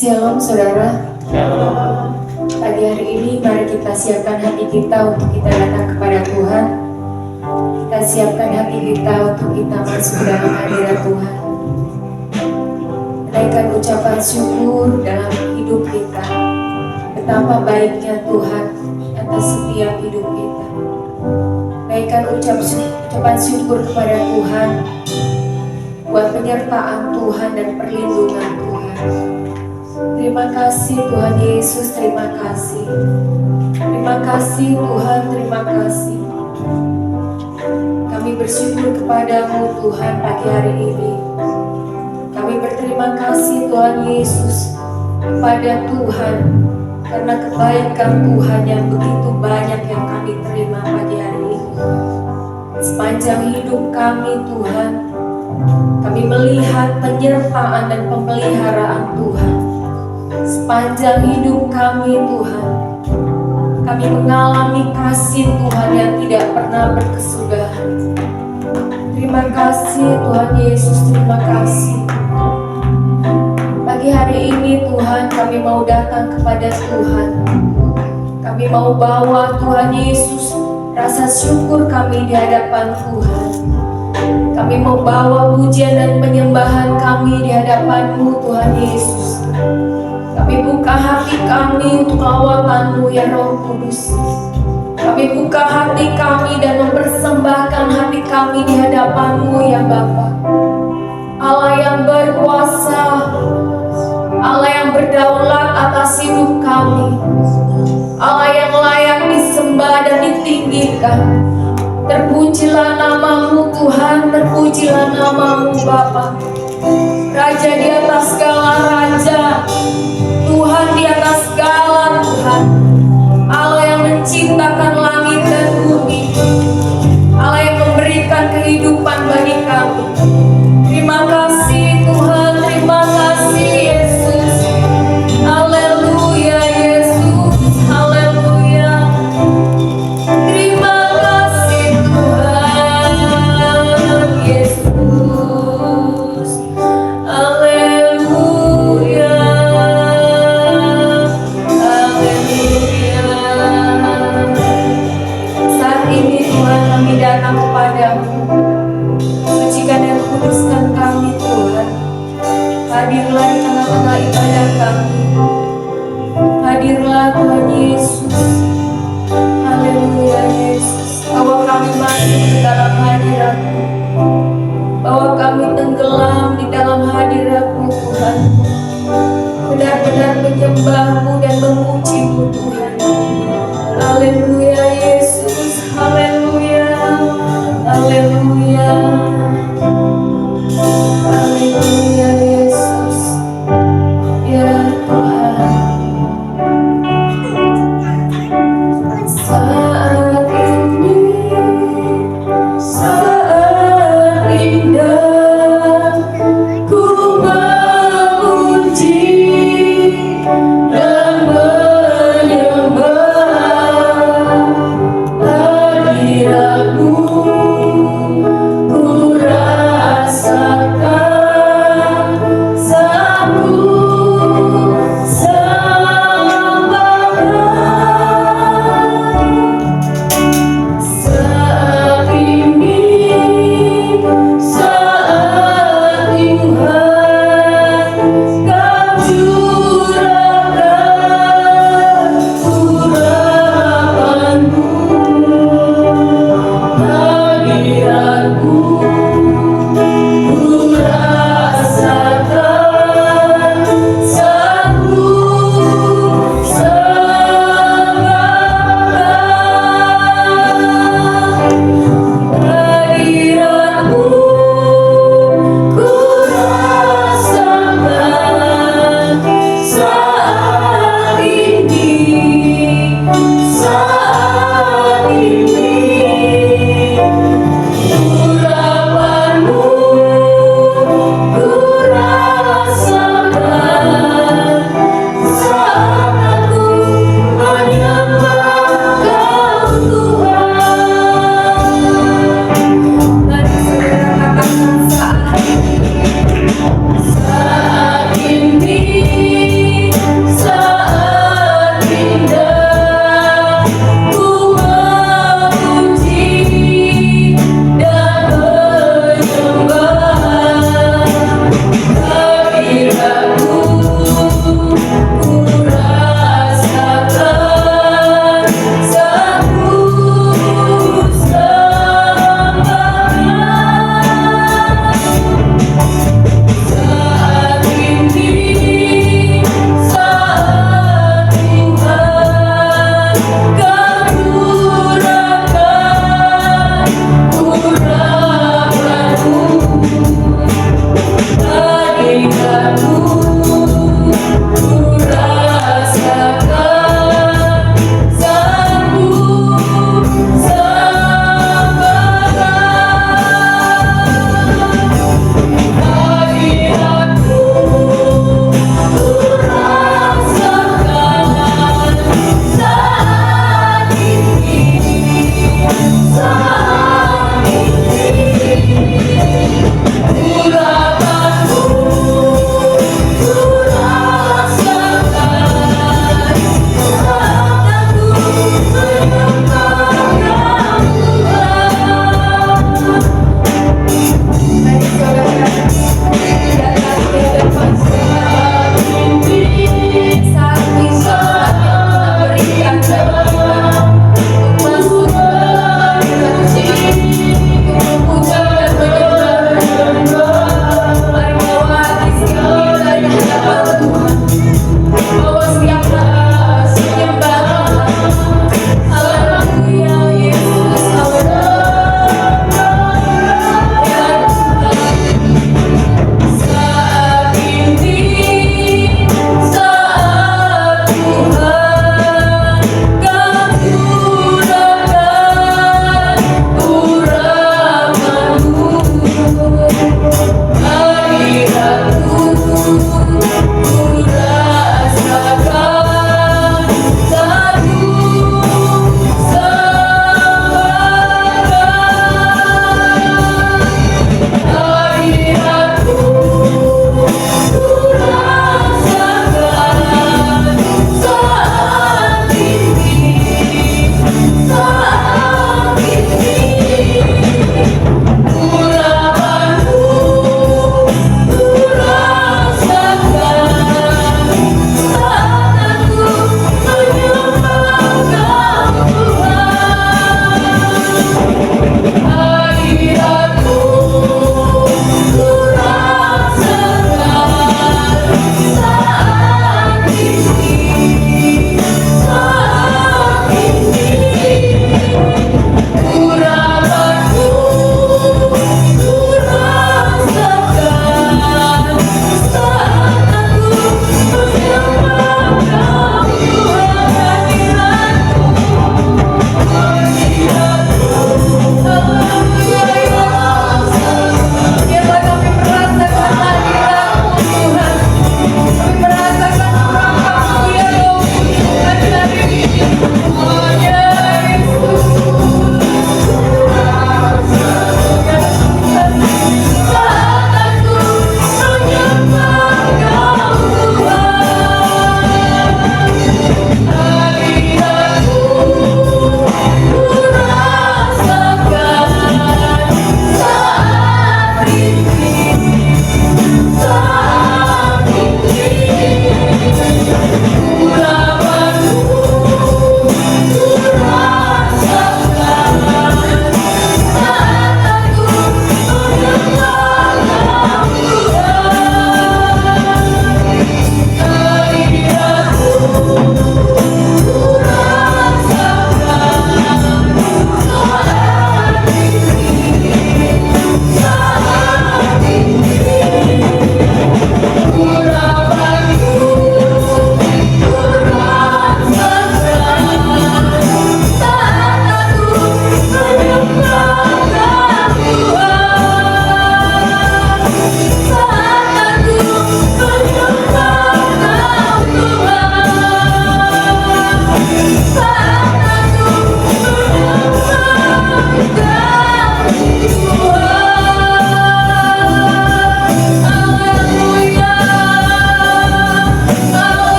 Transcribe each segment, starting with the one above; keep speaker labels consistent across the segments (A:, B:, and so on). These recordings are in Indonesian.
A: Shalom saudara.
B: Shalom.
A: Pagi hari ini mari kita siapkan hati kita untuk kita datang kepada Tuhan. Kita siapkan hati kita untuk kita masuk dalam hadirat Tuhan. Menaikkan ucapan syukur dalam hidup kita. Betapa baiknya Tuhan atas setiap hidup kita. Menaikkan ucapan syukur kepada Tuhan buat penyertaan Tuhan dan perlindungan Tuhan. Terima kasih Tuhan Yesus, terima kasih. Terima kasih Tuhan, terima kasih. Kami bersyukur kepadamu Tuhan pagi hari ini. Kami berterima kasih Tuhan Yesus kepada Tuhan karena kebaikan Tuhan yang begitu banyak yang kami terima pagi hari ini. Sepanjang hidup kami Tuhan, kami melihat penyertaan dan pemeliharaan Tuhan. Sepanjang hidup kami Tuhan, kami mengalami kasih Tuhan yang tidak pernah berkesudahan. Terima kasih Tuhan Yesus, terima kasih. Pagi hari ini Tuhan, kami mau datang kepada Tuhan. Kami mau bawa Tuhan Yesus rasa syukur kami di hadapan Tuhan. Kami mau bawa pujian dan penyembahan kami di hadapan-Mu Tuhan Yesus. Kami buka hati kami untuk lawakan-Mu ya Roh Kudus. Kami buka hati kami dan mempersembahkan hati kami di hadapan-Mu ya Bapa. Allah yang berkuasa, Allah yang berdaulat atas hidup kami, Allah yang layak disembah dan ditinggikan. Terpujilah nama-Mu Tuhan, terpujilah nama-Mu Bapa. Raja di atas segala raja, Tuhan di atas segala Tuhan. Allah yang menciptakan langit dan bumi, Allah yang memberikan kehidupan bagi kami. Terima kasih Tuhan, terima kasih Yesus. Haleluya Yesus, haleluya. Terima kasih Tuhan Yesus. Haleluya. Haleluya. Saat ini Tuhan kami datang kepadamu. Sucikan dan kuduskan kami Tuhan. Hadirlah di tengah-tengah ibadah kami. Hadirlah Tuhan Yesus. Haleluya Yesus. Bawa kami masuk ke dalam hadirat-Mu. Bawa kami tenggelam di dalam hadirat-Mu Tuhan. Benar-benar menyembah-Mu dan memuji-Mu Tuhan. Haleluya Yesus. Haleluya. Haleluya. Haleluya Yesus. Ya Tuhan. Saat ini, saat indah, ku memuji dan menyembah.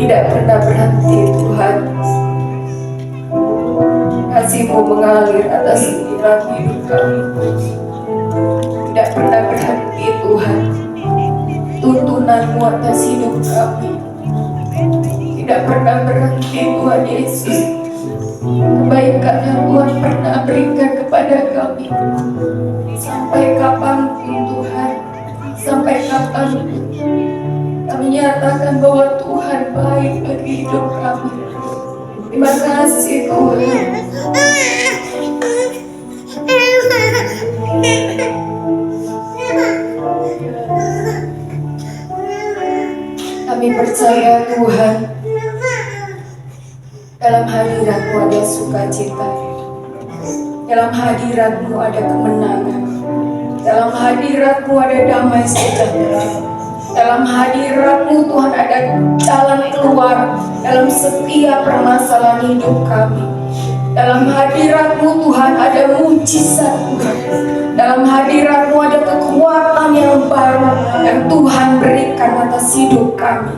A: tidak pernah berhenti Tuhan. Kasih-Mu mengalir atas pikiran hidup kami, tidak pernah berhenti Tuhan. Tuntunan-Mu atas hidup kami tidak pernah berhenti Tuhan Yesus. Kebaikan yang Tuhan pernah berikan kepada kami sampai kapanpun Tuhan, sampai kapanpun kami nyatakan bahwa Tuhan baik bagi hidup kami. Terima kasih Tuhan. Kami percaya Tuhan, dalam hadirat-Mu ada sukacita, dalam hadirat-Mu ada kemenangan, dalam hadirat-Mu ada damai sejahtera, dalam hadirat-Mu Tuhan ada jalan keluar dalam setiap permasalahan hidup kami. Dalam hadirat-Mu Tuhan ada mujizat Tuhan. Dalam hadirat-Mu ada kekuatan yang baru yang Tuhan berikan atas hidup kami.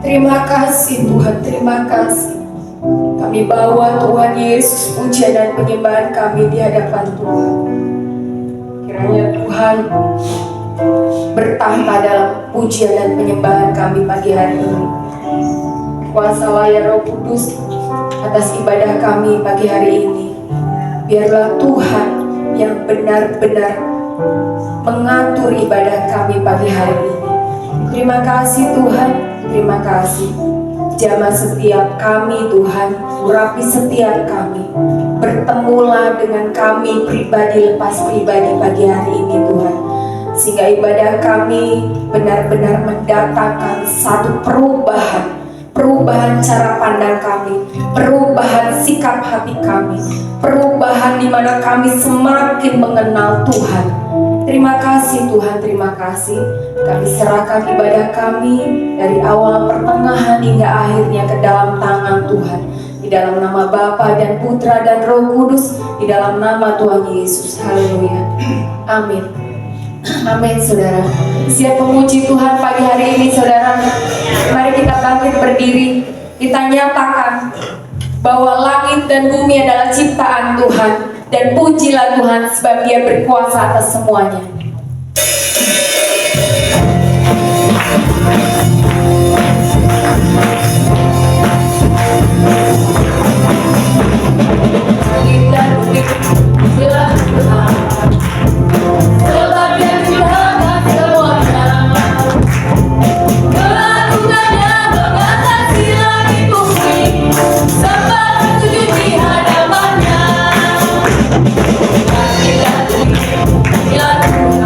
A: Terima kasih Tuhan, terima kasih. Kami bawa Tuhan Yesus pujian dan penyembahan kami di hadapan Tuhan. Kiranya Tuhan bertahta dalam pujian dan penyembahan kami pagi hari ini. Kuasalah ya Roh Kudus atas ibadah kami pagi hari ini. Biarlah Tuhan yang benar-benar mengatur ibadah kami pagi hari ini. Terima kasih Tuhan, terima kasih. Jamah setiap kami Tuhan, urapi setiap kami. Bertemulah dengan kami pribadi lepas pribadi pagi hari ini Tuhan. Sehingga ibadah kami benar-benar mendatangkan satu perubahan cara pandang kami, perubahan sikap hati kami, perubahan di mana kami semakin mengenal Tuhan. Terima kasih Tuhan, terima kasih. Kami serahkan ibadah kami dari awal pertengahan hingga akhirnya ke dalam tangan Tuhan. Di dalam nama Bapa dan Putra dan Roh Kudus, di dalam nama Tuhan Yesus. Haleluya. Amin. Amin saudara. Siap memuji Tuhan pagi hari ini saudara. Mari kita bangkit berdiri. Kita nyatakan bahwa langit dan bumi adalah ciptaan Tuhan. Dan pujilah Tuhan sebab Dia berkuasa atas semuanya. Langit dan bumi adalah Tuhan. Sebab Dia ciptakan semuanya. Melakukannya mengatasi langit bumi, sampai bersujud di hadapannya. Langit dan bumi adalah Tuhan.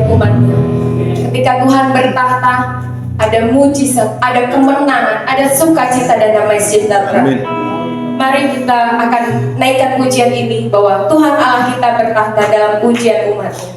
A: setiap umatnya. Ketika Tuhan bertahta, ada mujizat, ada kemenangan, ada sukacita dan damai sejahtera. Mari kita akan naikkan pujian ini bahwa Tuhan Allah kita bertahta dalam pujian umatnya.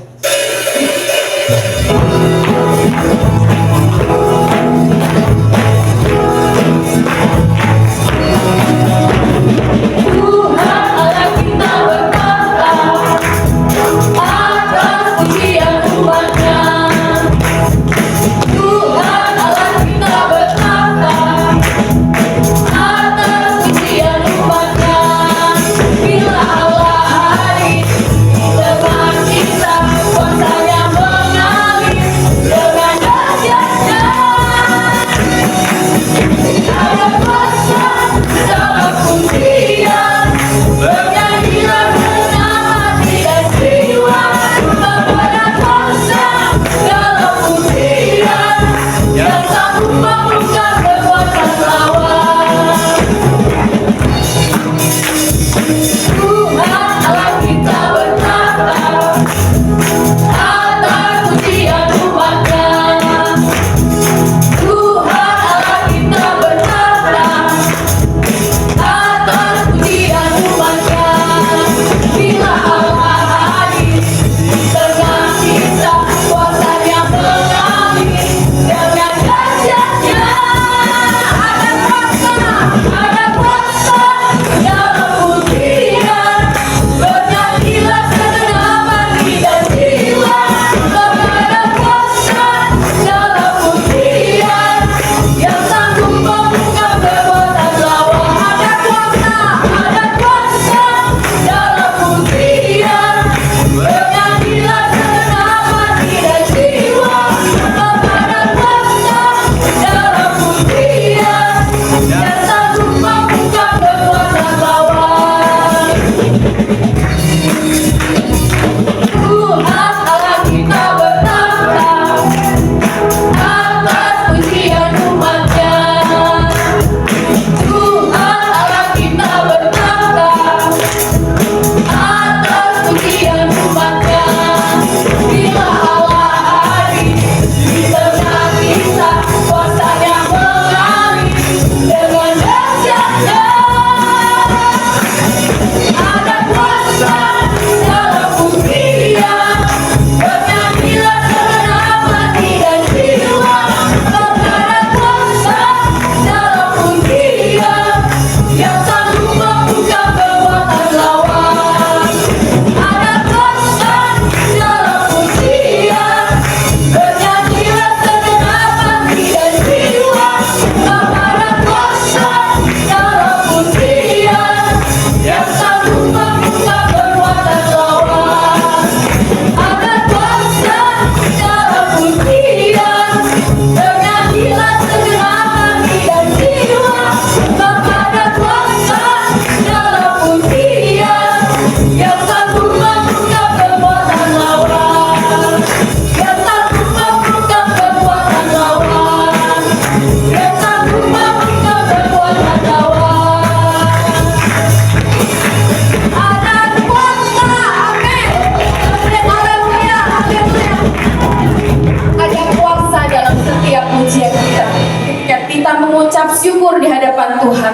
A: Syukur di hadapan Tuhan.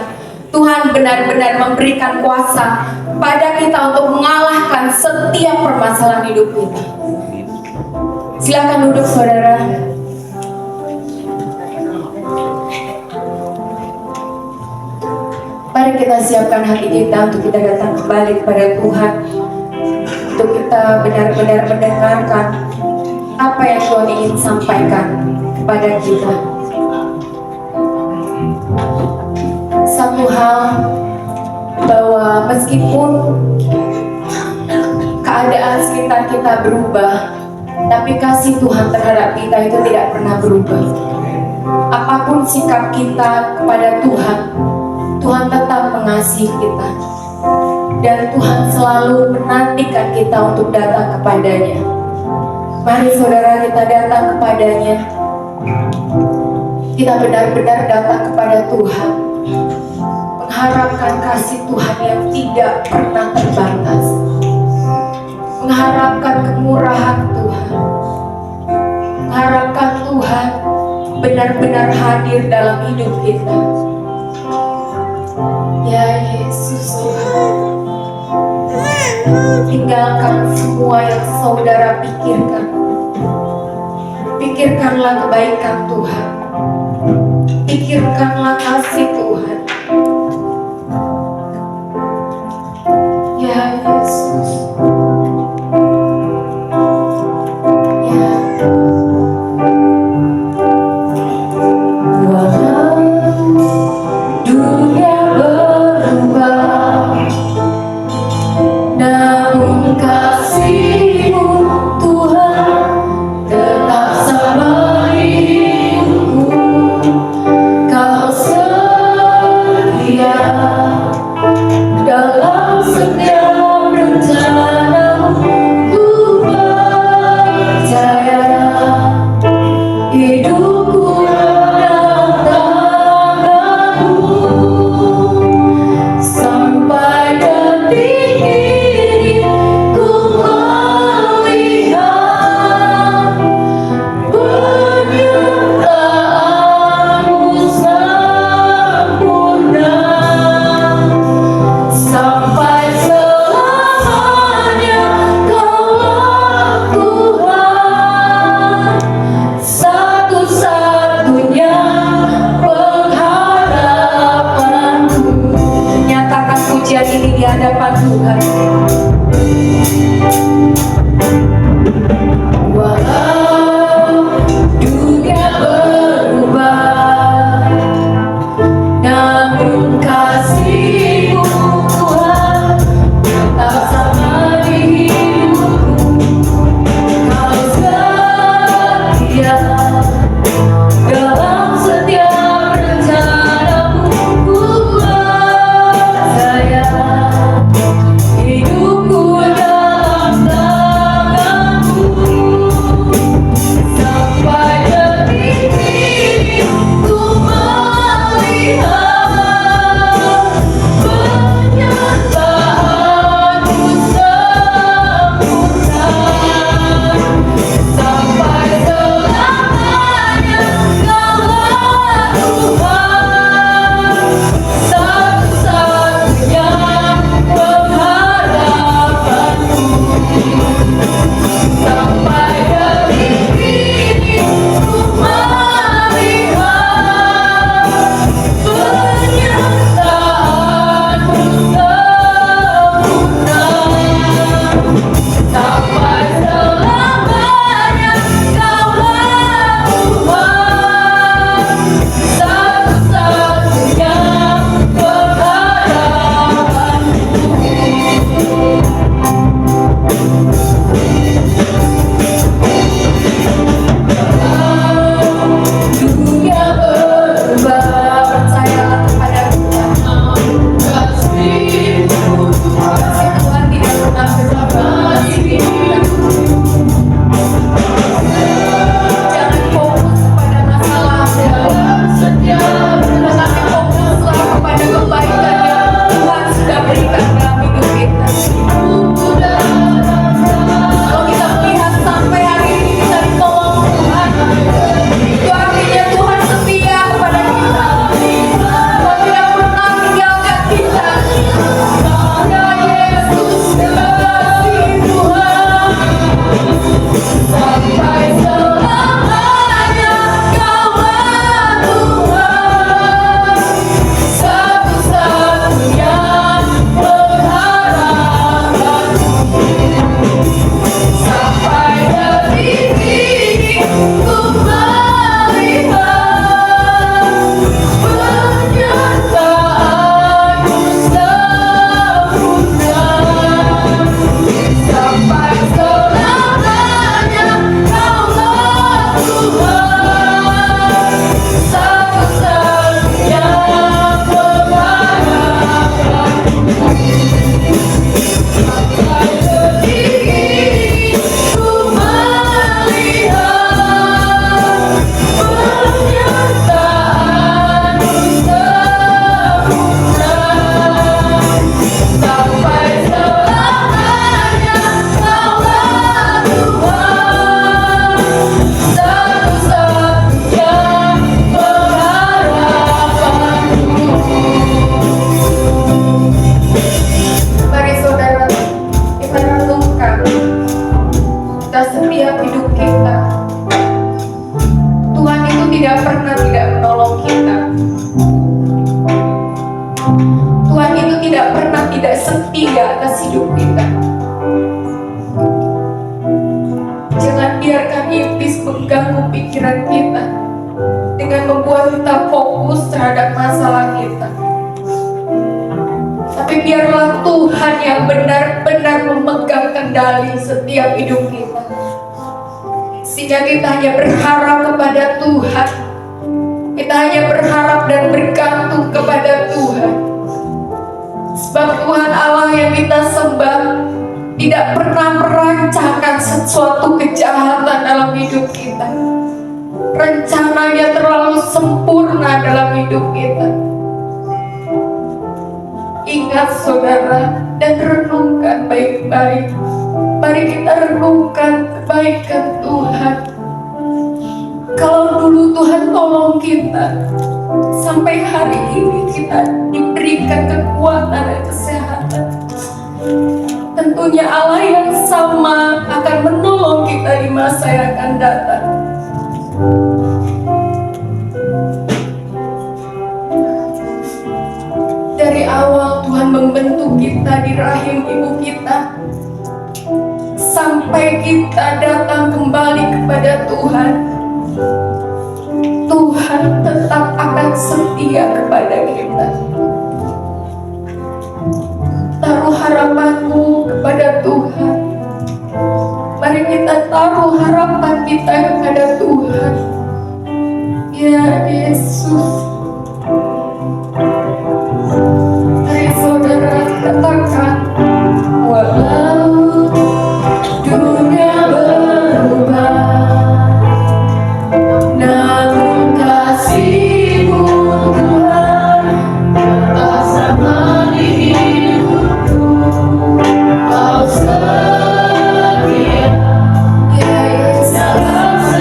A: Tuhan benar-benar memberikan kuasa pada kita untuk mengalahkan setiap permasalahan hidup kita. Silakan duduk saudara. Mari kita siapkan hati kita untuk kita datang kembali kepada Tuhan, untuk kita benar-benar mendengarkan apa yang Tuhan ingin sampaikan kepada kita. Satu hal, bahwa meskipun keadaan sekitar kita berubah, tapi kasih Tuhan terhadap kita itu tidak pernah berubah. Apapun sikap kita kepada Tuhan, Tuhan tetap mengasihi kita, dan Tuhan selalu menantikan kita untuk datang kepadanya. Mari saudara, kita datang kepadanya. Kita benar-benar datang kepada Tuhan, mengharapkan kasih Tuhan yang tidak pernah terbatas, mengharapkan kemurahan Tuhan, mengharapkan Tuhan benar-benar hadir dalam hidup kita. Ya Yesus Tuhan, tinggalkan semua yang saudara pikirkan. Pikirkanlah kebaikan Tuhan, pikirkanlah kasih Tuhan. Ya Yesus, ya walau dunia berubah, namun kasih-Mu Tuhan tetap sama hidupku. Kau kita. Tuhan itu tidak pernah tidak menolong kita. Tuhan itu tidak pernah tidak setia atas hidup kita. Jangan biarkan iblis mengganggu pikiran kita dengan membuat kita fokus terhadap masalah kita. Tapi biarlah Tuhan yang benar-benar memegang kendali setiap hidup kita, sehingga kita hanya berharap kepada Tuhan. Kita hanya berharap dan bergantung kepada Tuhan. Sebab Tuhan Allah yang kita sembah tidak pernah merancangkan sesuatu kejahatan dalam hidup kita. Rencananya terlalu sempurna dalam hidup kita. Ingat saudara, dan renungkan baik-baik. Mari kita renungkan kebaikan Tuhan. Kalau dulu Tuhan tolong kita, sampai hari ini kita diberikan kekuatan dan kesehatan, tentunya Allah yang sama akan menolong kita di masa yang akan datang. Dari awal Tuhan membentuk kita di rahim ibu kita, sampai kita datang kembali kepada Tuhan, Tuhan tetap akan setia kepada kita. Taruh harapanmu kepada Tuhan. Mari kita taruh harapan kita kepada Tuhan. Ya Yesus. Mari saudara katakan, walau dunia berubah, namun kasih-Mu Tuhan tetap sama di hidupku. Kau setia, ya Yesus.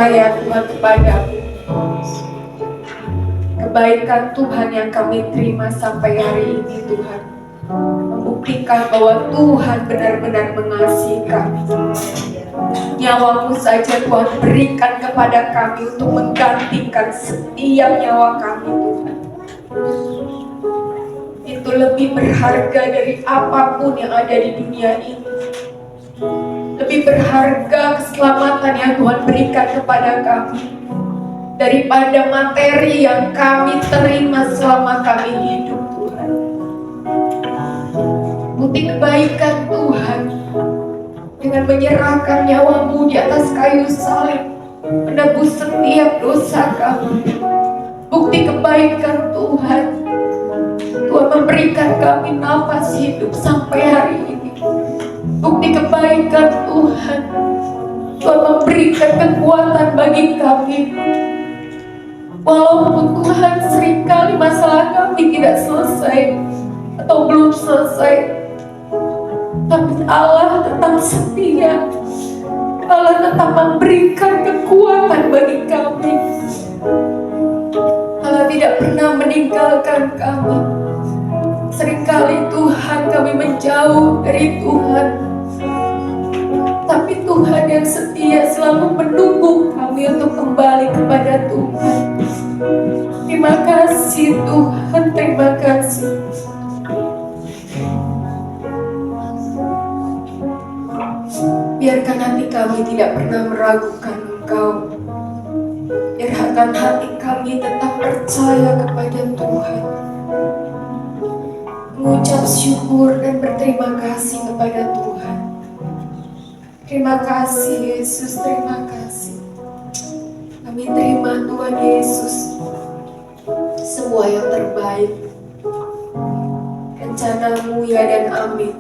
A: percaya Tuhan kepada-Mu. Kebaikan Tuhan yang kami terima sampai hari ini Tuhan membuktikan bahwa Tuhan benar-benar mengasihi kami. Nyawa-Mu saja Tuhan berikan kepada kami untuk menggantikan setiap nyawa kami Tuhan. Itu lebih berharga dari apapun yang ada di dunia ini. Lebih berharga keselamatan yang Tuhan berikan kepada kami daripada materi yang kami terima selama kami hidup Tuhan. Bukti kebaikan Tuhan dengan menyerahkan nyawa-Mu di atas kayu salib menebus setiap dosa kami. Bukti kebaikan Tuhan, Tuhan memberikan kami nafas hidup sampai hari ini. Bukti kebaikan Tuhan, Tuhan memberikan kekuatan bagi kami. Walaupun Tuhan seringkali masalah kami tidak selesai atau belum selesai, tapi Allah tetap setia. Allah tetap memberikan kekuatan bagi kami. Allah tidak pernah meninggalkan kami. Seringkali Tuhan kami menjauh dari Tuhan, tapi Tuhan yang setia selalu menunggu kami untuk kembali kepada Tuhan. Terima kasih Tuhan, terima kasih. Biarkan hati kami tidak pernah meragukan Engkau. Biarkan hati kami tetap percaya kepada Tuhan, mengucap syukur dan berterima kasih kepada Tuhan. Terima kasih Yesus, terima kasih. Kami terima Tuhan Yesus semua yang terbaik. Rencana-Mu ya dan amin.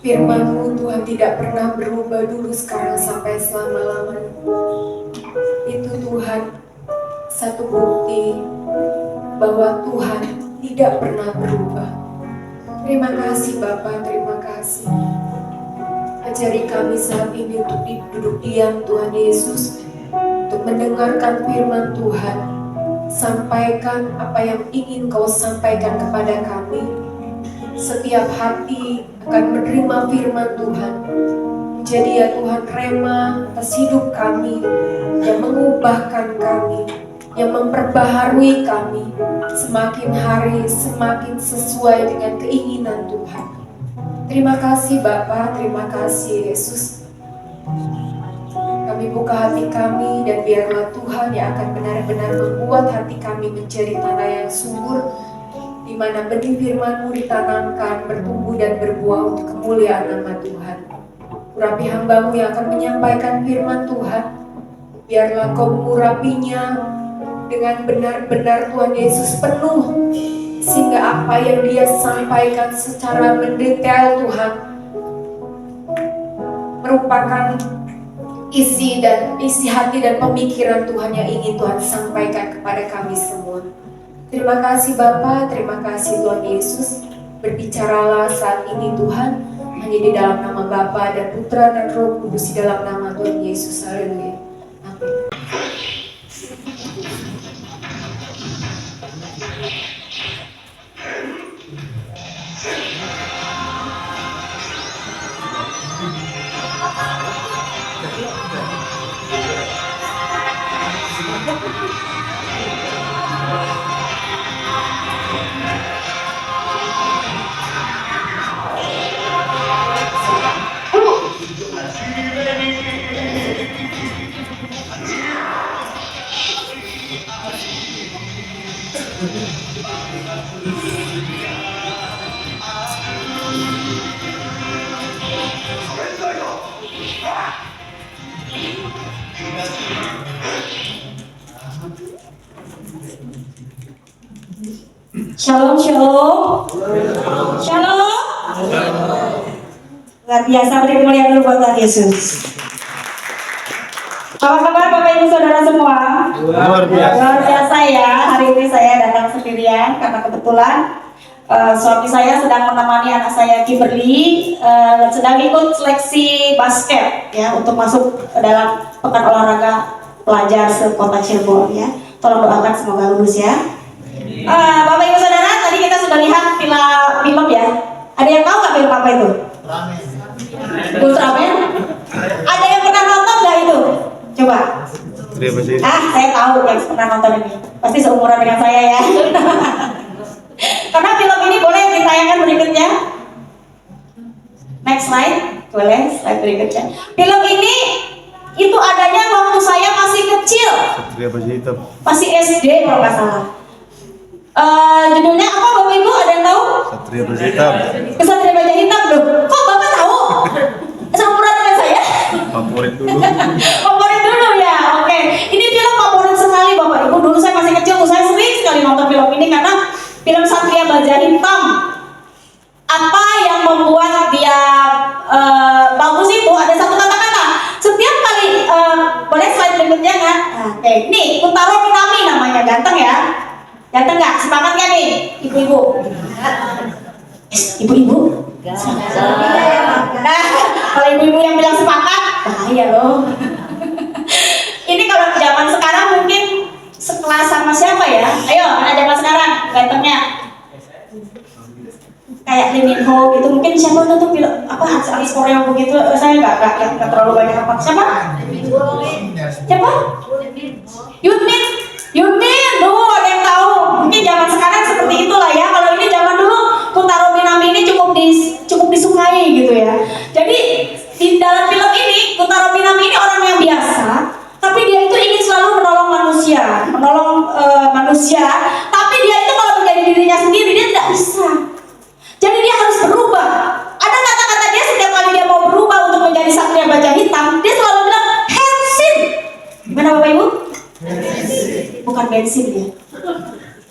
A: Firman-Mu Tuhan tidak pernah berubah dulu, sekarang sampai selama-lamanya. Itu Tuhan satu bukti bahwa Tuhan tidak pernah berubah. Terima kasih Bapa, terima kasih. Ajari kami saat ini untuk duduk diam Tuhan Yesus, untuk mendengarkan firman Tuhan. Sampaikan apa yang ingin Kau sampaikan kepada kami. Setiap hati akan menerima firman Tuhan. Jadi ya Tuhan, rema atas hidup kami, yang mengubahkan kami, yang memperbaharui kami semakin hari semakin sesuai dengan keinginan Tuhan. Terima kasih Bapa, terima kasih Yesus. Kami buka hati kami dan biarlah Tuhan yang akan benar-benar membuat hati kami menjadi tanah yang subur, di mana benih firman-Mu ditanamkan, bertumbuh dan berbuah untuk kemuliaan nama Tuhan. Urapi hamba-Mu yang akan menyampaikan firman Tuhan. Biarlah Kau mengurapinya dengan benar-benar Tuhan Yesus penuh, sehingga apa yang Dia sampaikan secara mendetail Tuhan merupakan isi hati dan pemikiran Tuhan yang ingin Tuhan sampaikan kepada kami semua. Terima kasih Bapa, terima kasih Tuhan Yesus. Berbicaralah saat ini Tuhan, hanya di dalam nama Bapa dan Putra dan Roh Kudus, di dalam nama Tuhan Yesus. Haleluya. Amin.
B: Shalom, shalom. Shalom. Luar biasa, beri kemuliaan dulu buat Tuhan Yesus. Apa kabar Bapak Ibu Saudara semua?
C: Luar biasa.
B: Luar biasa ya. Hari ini saya datang sendirian karena kebetulan suami saya sedang menemani anak saya Kimberly sedang ikut seleksi basket ya untuk masuk ke dalam pekan olahraga pelajar sekota Cirebon ya. Tolong doakan semoga lulus ya. Bapak Ibu Saudara, tadi kita sudah lihat film ya. Ada yang tahu nggak film apa itu? Ultraman. Ada yang pernah nonton nggak itu? Coba. Saya tahu yang pernah nonton ini. Pasti seumuran dengan saya ya. Karena film ini boleh ditayangkan berikutnya. Next slide, boleh slide berikutnya. Film ini itu adanya waktu saya masih kecil. Masih SD kalau nggak salah. Judulnya apa Bapak Ibu? Ada yang tahu?
C: Satria Baja Hitam.
B: Kesatria Baja Hitam loh. Kok Bapak tahu? Seumuran dengan saya?
C: Favorit dulu.
B: Favorit dulu ya. Oke. Ini film favorit sekali Bapak Ibu. Dulu saya masih kecil, saya sering sekali nonton film ini karena film Satria Baja Hitam. Apa yang membuat dia bagus itu ada satu kata-kata. Setiap kali boleh slide berikutnya nggak? Oke. Nih Kentaro Minami namanya, ganteng ya. Ganteng nggak? Semangat nggak nih, ibu-ibu? Ibu-ibu? Nah, kalau ibu-ibu yang bilang sepakat, bahaya loh. Ini kalau zaman sekarang mungkin sekelas sama siapa ya? Ayo, anak zaman sekarang, gantengnya. Kayak Lee Min Ho gitu, mungkin siapa tuh film apa artis Korea begitu? Saya nggak terlalu banyak apa. Siapa? Siapa? Yunmin, ada yang tahu? Mungkin zaman sekarang seperti itulah ya. Kalau ini zaman dulu, Kentaro Minami ini cukup disukai gitu ya. Jadi di dalam film ini, Kentaro Minami ini orang yang biasa, tapi dia itu ingin selalu menolong manusia. Tapi dia itu kalau menjadi dirinya sendiri dia tidak bisa. Jadi dia harus berubah. Ada kata-kata dia setiap kali dia mau berubah untuk menjadi Satria Baja Hitam, dia selalu bilang Hensin. Gimana Bapak Ibu? Bukan bensin ya.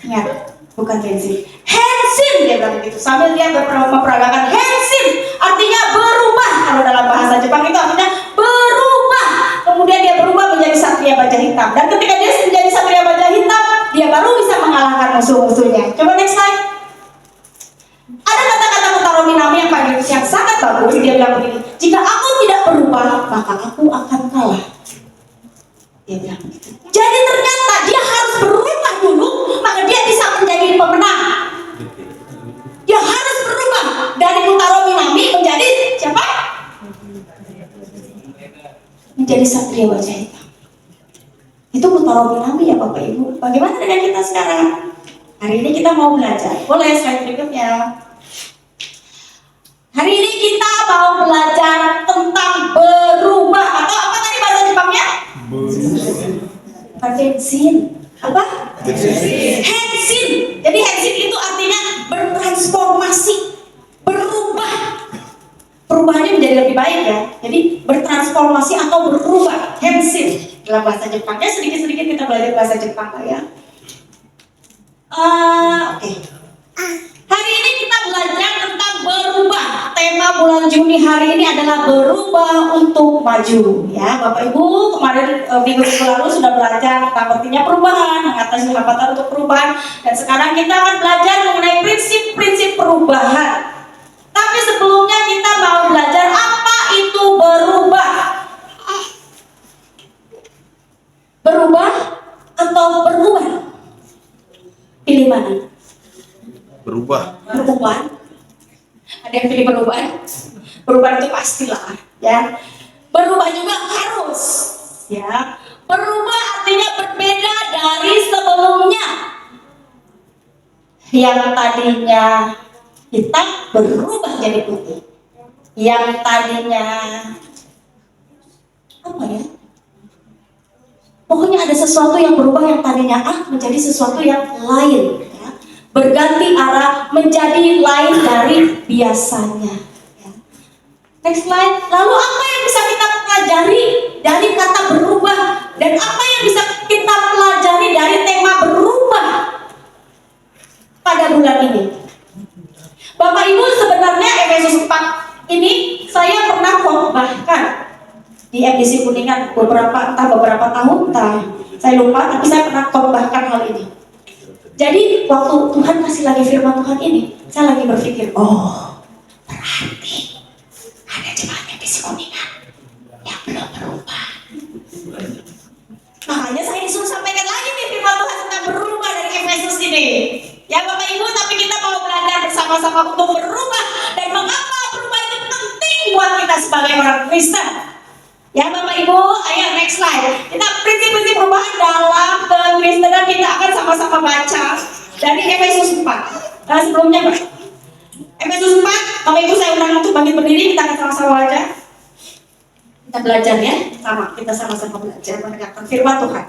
B: Ingat, bukan bensin. Hensin dia bilang begitu. Sambil dia memperagakan Hensin, artinya berubah. Kalau dalam bahasa Jepang itu artinya berubah. Kemudian dia berubah menjadi Satria Baja Hitam. Dan ketika dia menjadi Satria Baja Hitam, dia baru bisa mengalahkan musuh-musuhnya. Coba next slide. Ada kata-kata Kentaro Minami yang sangat bagus. Dia bilang begini, jika aku tidak berubah, maka aku akan kalah. Dia bilang begitu. Jadi ternyata dia harus berubah dulu, maka dia bisa menjadi pemenang. Dia harus berubah dari Kentaro Minami menjadi siapa? Menjadi Satria Baja Hitam. Itu Kentaro Minami ya Bapak Ibu. Bagaimana dengan kita sekarang? Hari ini kita mau belajar. Boleh slide berikutnya. Hari ini kita mau belajar tentang berubah. Atau apa tadi bahasa Jepangnya? Hensin. Apa? Hensin. Jadi hensin itu artinya bertransformasi, berubah. Perubahannya menjadi lebih baik ya. Jadi bertransformasi atau berubah. Hensin dalam bahasa Jepangnya. Sedikit-sedikit kita belajar bahasa Jepang lah ya. Oke. Hari ini kita belajar tentang berubah. Tema bulan Juni hari ini adalah berubah untuk maju. Ya, Bapak Ibu kemarin minggu-minggu lalu sudah belajar tentang pentingnya perubahan, mengatasi hambatan untuk perubahan. Dan sekarang kita akan belajar mengenai prinsip-prinsip perubahan. Tapi sebelumnya kita mau belajar apa itu berubah. Berubah atau berubah? Pilih mana?
C: Berubah.
B: Perubahan. Ada yang pilih perubahan? Perubahan itu pastilah, ya. Berubah juga harus, ya. Berubah artinya berbeda dari sebelumnya. Yang tadinya hitam berubah jadi putih. Yang tadinya apa ya? Pokoknya ada sesuatu yang berubah, yang tadinya A menjadi sesuatu yang lain. Berganti arah menjadi lain dari biasanya. Next slide. Lalu apa yang bisa kita pelajari dari kata berubah, dan apa yang bisa kita pelajari dari tema berubah pada bulan ini? Bapak Ibu, sebenarnya Efesus 4 ini saya pernah khotbahkan di MDC Kuningan beberapa tahun, saya lupa, tapi saya pernah khotbahkan hal ini. Jadi waktu Tuhan kasih lagi firman Tuhan ini, saya lagi berpikir, oh berarti ada jemaat MDC Kuningan yang belum berubah. kita sebagai orang Kristen. Ya Bapak Ibu, ayo next slide. Kita prinsip-prinsip perubahan dalam kekristenan kita akan sama-sama baca dari Efesus 4. Nah, sebelumnya Efesus 4, Bapak Ibu saya undang untuk bangkit berdiri, kita akan sama-sama baca. Kita belajar ya, kita sama-sama belajar mendengarkan firman Tuhan.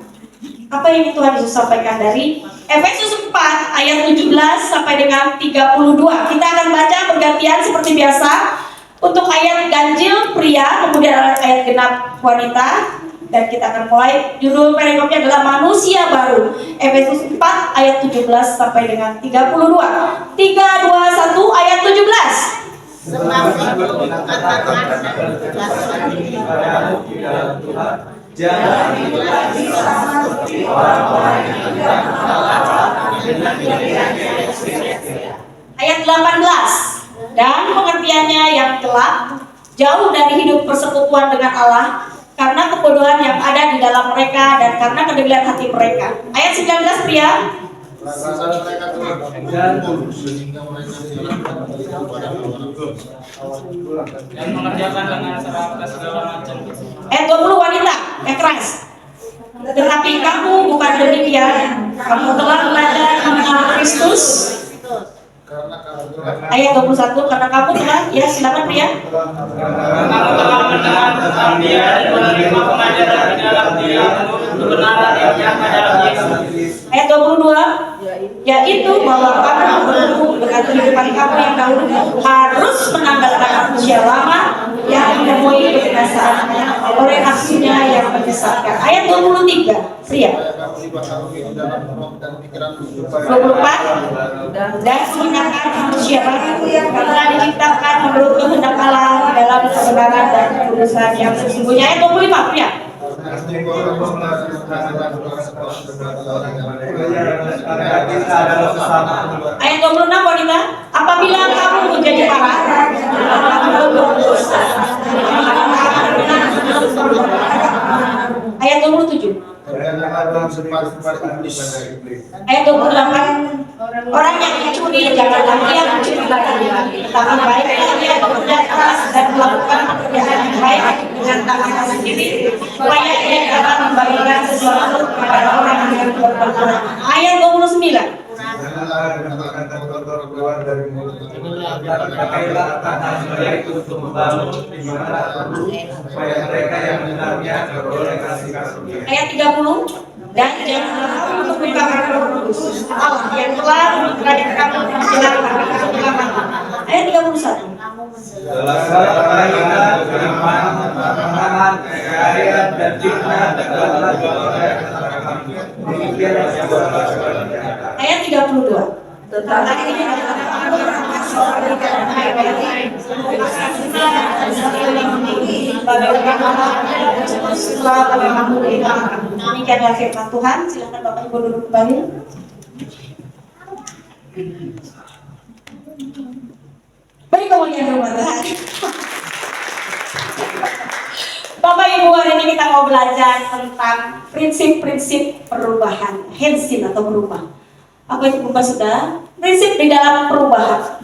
B: Apa yang Tuhan Yesus sampaikan dari Efesus 4 ayat 17 sampai dengan 32. Kita akan baca bergantian seperti biasa. Untuk ayat ganjil pria, kemudian ayat genap wanita, dan kita akan mulai. Judul perikopnya adalah manusia baru. Efesus 4 ayat 17 sampai dengan 32. 3, 2, 1 ayat 17. Ayat 18. Dan pengertiannya yang gelap, jauh dari hidup persekutuan dengan Allah, karena kebodohan yang ada di dalam mereka dan karena kedegilan hati mereka. Ayat 19 pria.
D: Dan mengerjakan dengan serakah segala macam.
B: Ayat 20 wanita yang keras. Tetapi kamu bukan demikian, kamu telah belajar mengenal Kristus. Ayat 21, karena kamu telah, ya silakan pria.
D: Kamu telah mendengar tentang Dia dan menerima pengajaran di dalam Dia kebenaran yang nyata dalam Yesus.
B: Ayat 22, yaitu bahwa kamu bertumbuh dengan kehidupan kamu yang dahulu harus menanggalkan manusia lama yang menemui kebinasaan oleh nafsunya yang menyesatkan. Ayat 23, pria. 24, dan menggunakan manusia baru yang telah diciptakan menurut kehendak Allah dalam kebenaran dan kekudusan yang sesungguhnya. Ayat 25, pria. Ayat 26 wanita, apabila kamu menjadi marah, ayat 27. Ayat 28, orang yang mencuri janganlah dia mencuri lagi, tetapi baiklah dia bekerja keras dan melakukan pekerjaan yang baik dengan tangannya sendiri, supaya ia dapat membagikan sesuatu kepada orang yang berkekurangan. Ayat 29. Ayat 30, dan janganlah kamu untuk melupakan Roh Kudus Allah yang telah mengajarkan kamu menjalankan keselamatan. Ayat 31. Ayat 32. Demikianlah firman Tuhan. Silakan Bapak Ibu duduk kembali. Beri kemuliaan rumah Tuhan. Bapak Ibu, hari ini kita mau belajar tentang prinsip-prinsip perubahan, hensin atau berubah. Apa itu berubah sudah? Prinsip di dalam perubahan.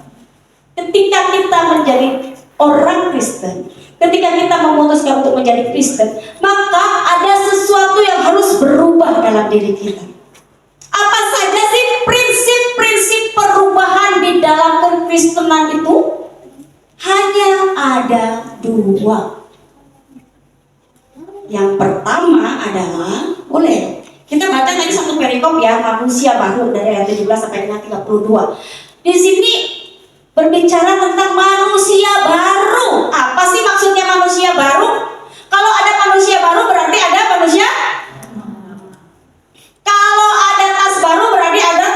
B: Ketika kita menjadi orang Kristen, ketika kita memutuskan untuk menjadi Kristen, maka ada sesuatu yang harus berubah dalam diri kita. Apa saja sih prinsip-prinsip perubahan di dalam kekristenan itu? Hanya ada 2. Yang pertama adalah, boleh kita baca tadi satu perikop ya, manusia baru dari ayat 17 sampai dengan 32. Di sini berbicara tentang manusia baru. Apa sih maksudnya manusia baru? Kalau ada manusia baru berarti ada manusia. Kalau ada tas baru berarti ada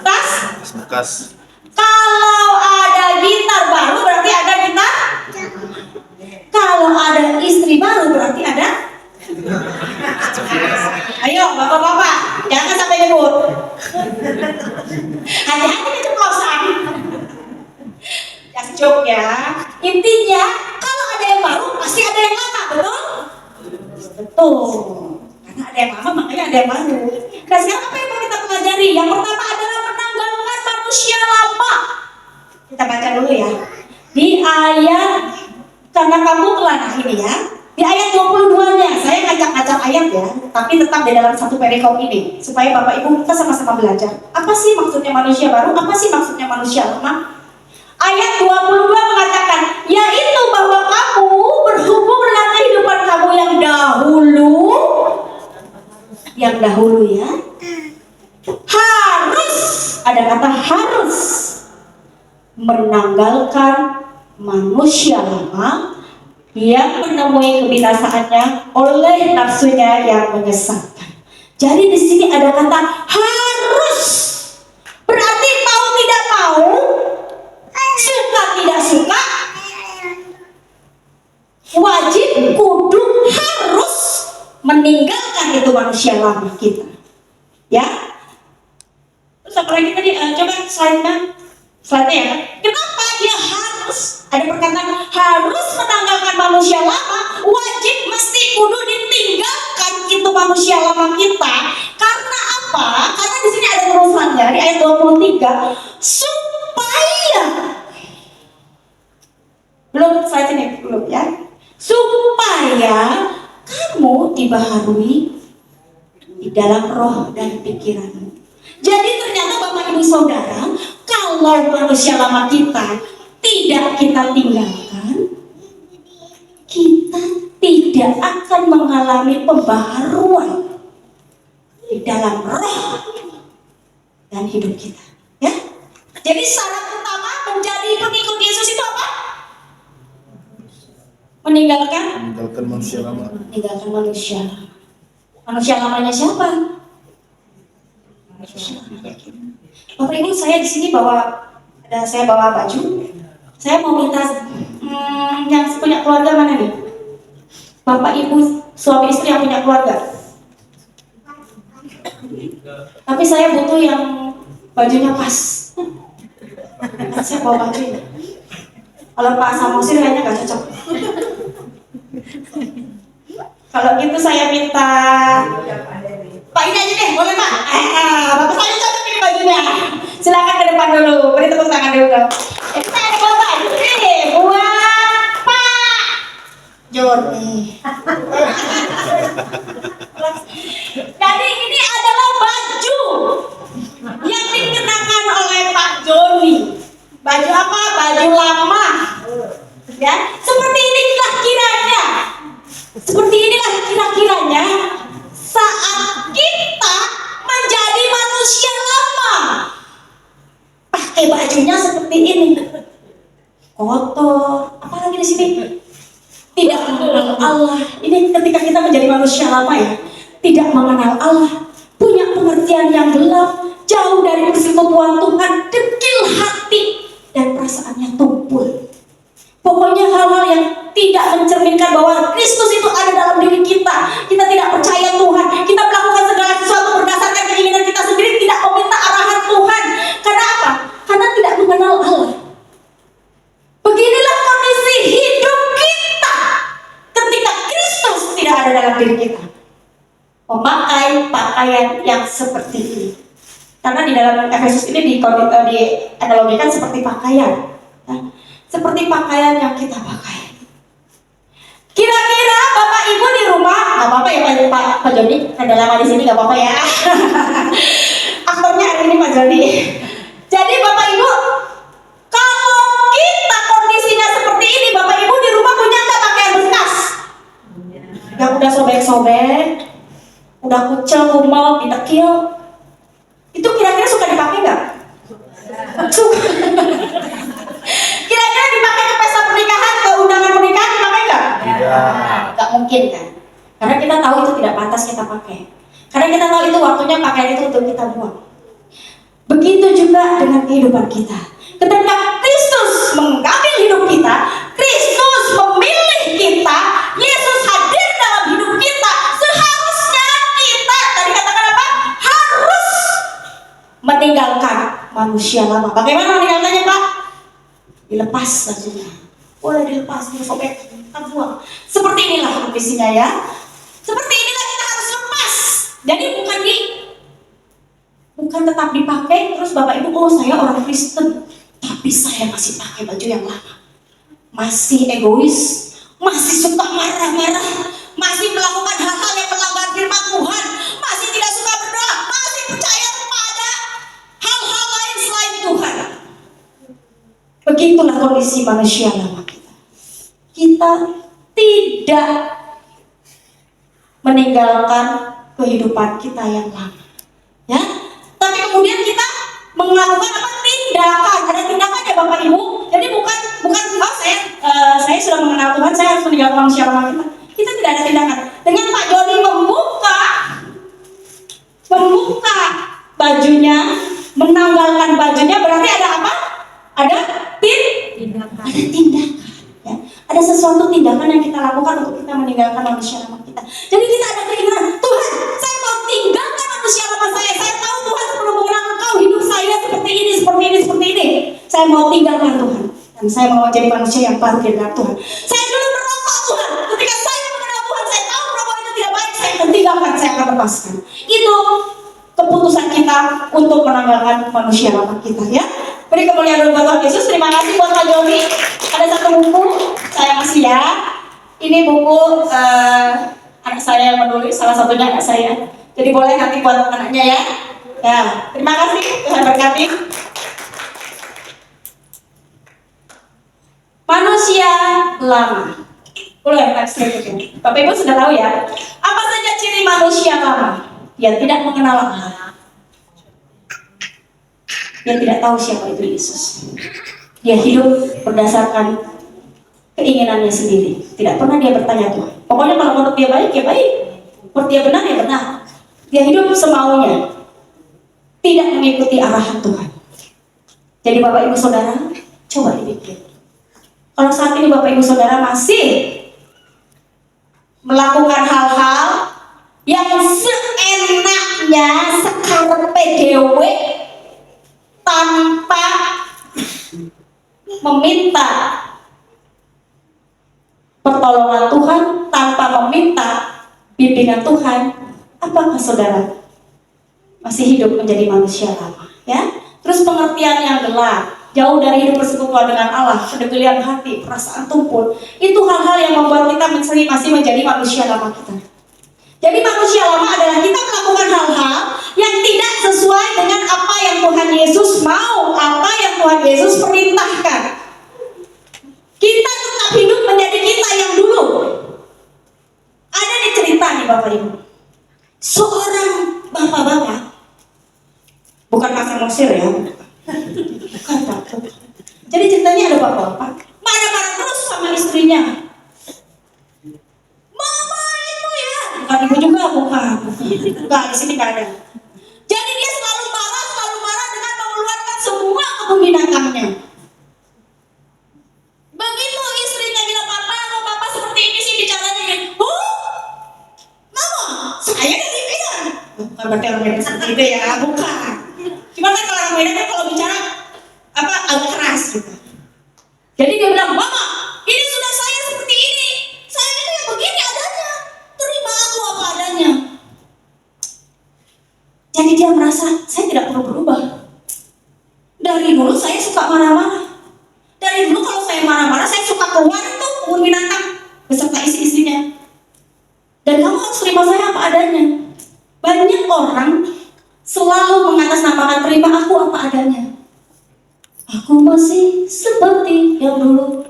B: tas
C: bekas.
B: Kalau ada gitar baru berarti ada gitar. Kalau ada istri baru berarti ada. Ayo bapak-bapak, jangan sampai nyebut. Hati-hati itu kosan. Just joke ya. Intinya kalau ada yang baru pasti ada yang lama, betul? Betul. Karena ada yang lama makanya ada yang baru. Nah sekarang apa yang mau kita pelajari? Yang pertama adalah menanggalkan manusia lama. Kita baca dulu ya. Di ayat karena kamu telah ini ya. Di ayat 22-nya, saya ngacak-ngacak ayat ya, tapi tetap di dalam satu perikop ini, supaya Bapak Ibu kita sama-sama belajar. Apa sih maksudnya manusia baru? Apa sih maksudnya manusia lama? Ayat 22 mengatakan, yaitu bahwa kamu berhubung dengan kehidupan kamu yang dahulu ya, harus, ada kata harus, menanggalkan manusia lama yang menemui kebinasaannya oleh nafsunya yang menyesatkan. Jadi di sini ada kata harus. Berarti mau tidak mau, suka tidak suka, wajib, kudu, harus meninggalkan itu manusia lama kita. Ya. Terus apa lagi tadi? Coba slide-nya ya. Kenapa dia harus? Ada perkataan harus menanggalkan manusia lama, wajib, mesti, kudu ditinggalkan itu manusia lama kita. Karena apa? Karena di sini ada tulisannya di ayat 23, supaya belum slide ini belum ya. Supaya kamu dibaharui di dalam roh dan pikiranmu. Jadi ternyata Bapak Ibu Saudara, kalau manusia lama kita tidak kita tinggalkan, kita tidak akan mengalami pembaharuan di dalam roh dan hidup kita. Ya. Jadi syarat utama menjadi pengikut Yesus itu apa? Meninggalkan
C: manusia lama.
B: Meninggalkan manusia lama. Manusia lamanya siapa? Bapak Ibu, saya di sini saya bawa baju. Saya mau minta yang punya keluarga mana nih? Bapak Ibu suami istri yang punya keluarga. Tapi saya butuh yang bajunya pas. Saya bawa baju ini. Kalau Pak Samosir kayaknya nggak cocok. Kalau gitu saya minta Pak ini aja deh, boleh Pak? Bapak saya cocok ini bajunya. Silakan ke depan dulu, beri tepuk tangan dulu dong. Kita ada bawa baju nih buat Pak Joni. Jadi ini adalah baju yang dikenakan oleh Pak Joni. Baju apa? Baju lama. Ya, seperti inilah kiranya. Seperti inilah kira-kiranya saat kita menjadi manusia lama. Pakai bajunya seperti ini. Kotor, apalagi di sini tidak mengenal Allah. Ini ketika kita menjadi manusia lama ya, tidak mengenal Allah, punya pengertian yang gelap, jauh dari persekutuan Tuhan, dekil hati dan perasaannya tumpul. Pokoknya hal-hal yang tidak mencerminkan bahwa Kristus itu ada dalam diri kita. Kita tidak percaya Tuhan. Kita melakukan segala sesuatu berdasarkan keinginan kita sendiri, tidak meminta arahan Tuhan. Karena apa? Karena tidak mengenal Allah. Beginilah kondisi hidup kita ketika Kristus tidak ada dalam diri kita. Memakai pakaian yang seperti ini. Karena di dalam Efesus ini dianalogikan seperti pakaian. Seperti pakaian yang kita pakai. Kira-kira Bapak Ibu di rumah, nggak apa-apa ya Pak Joni, ada lama di sini nggak apa-apa ya. Aktornya hari ini Pak Joni. Jadi Bapak Ibu, kalau kita kondisinya seperti ini, Bapak Ibu di rumah punya nggak pakaian bekas? Yang udah sobek-sobek, udah kucel, kumel, didekil, itu kira-kira suka dipakai nggak? Suka. Kira-kira dipakai ke pesta pernikahan, ke undangan pernikahan dipakai nggak? Nggak mungkin kan? Karena kita tahu itu tidak pantas kita pakai. Karena kita tahu itu waktunya pakaian itu untuk kita buang. Begitu juga dengan kehidupan kita. Ketika Kristus mengambil hidup kita, Kristus memilih kita, Yesus hadir dalam hidup kita, seharusnya kita, tadi katakan apa? Harus meninggalkan manusia lama. Bagaimana meninggalkannya Pak? Dilepas bajunya, boleh dilepas, disobek, kita buang. Seperti inilah kondisinya ya. Seperti inilah kita harus lepas. Jadi bukan tetap dipakai terus Bapak Ibu, oh saya orang Kristen, tapi saya masih pakai baju yang lama, masih egois, masih suka marah-marah, masih melakukan hal-hal yang melanggar firman Tuhan, masih tidak suka berdoa, masih percaya kepada hal-hal lain selain Tuhan. Begitulah kondisi manusia lama kita. Kita tidak meninggalkan kehidupan kita yang lama, ya. Tapi kemudian kita melakukan apa? Tindakan. Ada tindakan ya Bapak Ibu. Jadi bukan saya sudah mengenal Tuhan, saya harus meninggalkan manusia lama kita. Kita tidak ada tindakan. Dengan Pak Joni membuka bajunya, menanggalkan bajunya, berarti ada apa? Ada tindakan. Ada tindakan. Ya. Ada sesuatu tindakan yang kita lakukan untuk kita meninggalkan manusia lama kita. Jadi kita ada keinginan, Tuhan, saya mau tinggalkan manusia lama saya. Saya tahu Tuhan sebelum mengenal Engkau hidup saya seperti ini. Saya mau tinggalkan Tuhan. Dan saya mau menjadi manusia yang baru di dalam Tuhan. Saya dulu merokok Tuhan. Ketika saya mengenal Tuhan, saya tahu merokok itu tidak baik. Saya akan tinggalkan, saya akan lepaskan. Itu keputusan kita untuk menanggalkan manusia lama kita, ya. Beri kemuliaan buat Tuhan Yesus. Terima kasih buat Pak Joni. Ada satu buku saya kasih ya. Ini buku anak saya yang menulis, salah satunya anak saya. Jadi boleh nanti buat anaknya ya. Ya, terima kasih. Tuhan berkati. Manusia lama. Boleh next berikutnya. Bapak Ibu sudah tahu ya. Apa saja ciri manusia lama? Dia tidak mengenal Allah. Dia tidak tahu siapa itu Yesus. Dia hidup berdasarkan keinginannya sendiri. Tidak pernah dia bertanya Tuhan. Pokoknya kalau menurut dia baik, ya baik. Menurut dia benar, ya benar. Dia hidup semaunya. Tidak mengikuti arahan Tuhan. Jadi Bapak Ibu Saudara, coba dipikir. Kalau saat ini Bapak Ibu Saudara masih melakukan hal-hal yang seenaknya, sekarepe dhewe, tanpa meminta pertolongan Tuhan, tanpa meminta bimbingan Tuhan, apakah saudara masih hidup menjadi manusia lama? Ya, terus pengertian yang gelap, jauh dari hidup bersekutu dengan Allah, kedekilian hati, perasaan tumpul, itu hal-hal yang membuat kita masih menjadi manusia lama kita. Jadi manusia lama adalah kita melakukan hal-hal yang tidak sesuai dengan apa yang Tuhan Yesus mau, apa yang Tuhan Yesus perintahkan. Kita tetap hidup menjadi kita yang dulu. Ada di cerita nih Bapak Ibu. Seorang bapak-bapak, bukan pasar Mesir ya, bukan Bapak. Jadi ceritanya ada bapak-bapak marah-marah terus sama istrinya. Mama itu ya, bukan ibu juga, bukan. Enggak, di sini nggak ada. Jadi dia selalu marah dengan mengeluarkan semua kebun binatangnya. Begitu istrinya bilang, papa seperti ini sih bicaranya gini. Mama, saya dari Medan. Bukan berarti orang Medan seperti itu ya, bukan. Cuma kan kalau orang Medan kan kalau bicara agak keras gitu. Jadi dia bilang, Mama, ini sudah saya seperti ini. Saya itu yang begini adanya. Terima aku apa adanya. Jadi dia merasa, saya tidak perlu berubah. Dari dulu saya suka marah-marah. Dari dulu kalau saya marah-marah, saya suka keluar tuh kebun binatang beserta isi-isinya. Dan kamu harus terima saya apa adanya. Banyak orang selalu mengatasnamakan terima aku apa adanya. Aku masih seperti yang dulu,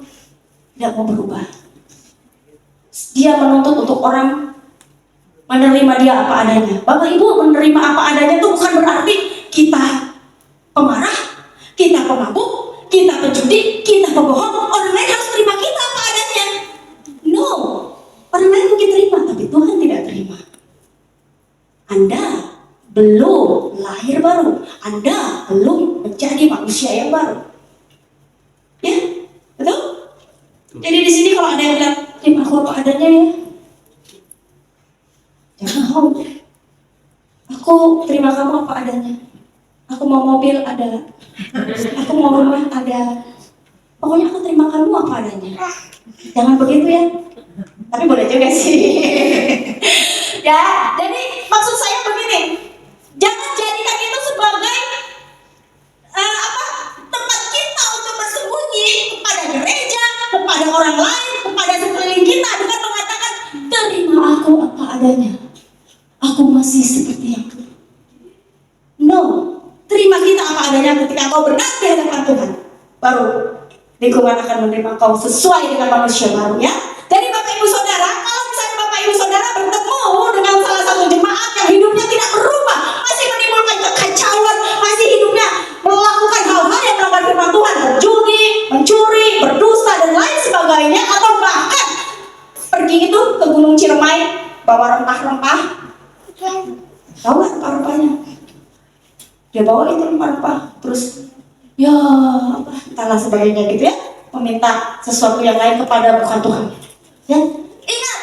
B: tidak mau berubah. Dia menuntut untuk orang menerima dia apa adanya. Bapak Ibu, menerima apa adanya itu bukan berarti kita pemarah, kita pemabuk, kita penjudi, kita pembohong. Orang lain harus terima kita apa adanya. No, orang lain mungkin terima, tapi Tuhan tidak terima. Anda belum lahir baru, Anda belum menjadi manusia yang baru. Ya, betul? Jadi di sini kalau ada yang bilang, terima aku apa adanya ya. Jangan mau. Aku terima kamu apa adanya. Aku mau mobil ada, aku mau rumah ada. Pokoknya aku terima kamu apa adanya. Jangan begitu ya. Tapi boleh juga sih. Ya, jadi maksud saya begini. Jangan jadikan itu sebagai tempat kita untuk bersembunyi kepada gereja, kepada orang lain, kepada sekeliling kita. adanya. Aku masih seperti yang dulu. No, terima kita apa adanya ketika kau benar di hadapan Tuhan. Baru lingkungan akan menerima kau sesuai dengan manusia baru ya. Jadi Bapak Ibu Saudara, kalau misalnya Bapak Ibu Saudara bertemu dengan salah satu jemaat yang hidupnya tidak berubah, masih menimbulkan kekacauan, masih hidupnya melakukan hal-hal yang melanggar firman Tuhan, berjudi, mencuri, berdusta dan lain sebagainya, atau bahkan pergi itu ke Gunung Ciremai bawa rempah-rempah, tahu nggak rempah-rempahnya? Dia bawa itu rempah-rempah, terus ya apa entahlah sebagainya gitu ya, meminta sesuatu yang lain kepada bukan Tuhan. Ya, ingat,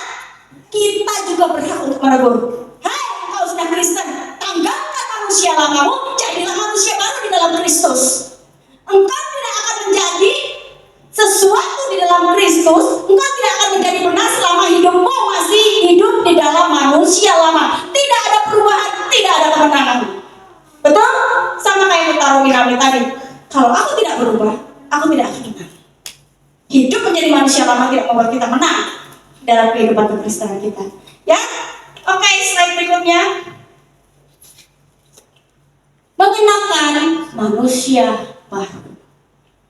B: kita juga berhak untuk menegur. Hai, engkau sudah Kristen, tanggalkan manusia lamamu, jadilah manusia baru di dalam Kristus. Engkau tidak akan menjadi sesuatu di dalam Kristus, engkau tidak akan menjadi benar selama hidupmu masih hidup di dalam manusia lama. Tidak ada perubahan, tidak ada kemenangan. Betul? Sama kayak kita Romi tadi. Kalau aku tidak berubah, aku tidak akan menang. Hidup menjadi manusia lama tidak membuat kita menang dalam kehidupan kekristenan kita. Ya, oke, slide berikutnya. Mengenakan manusia baru.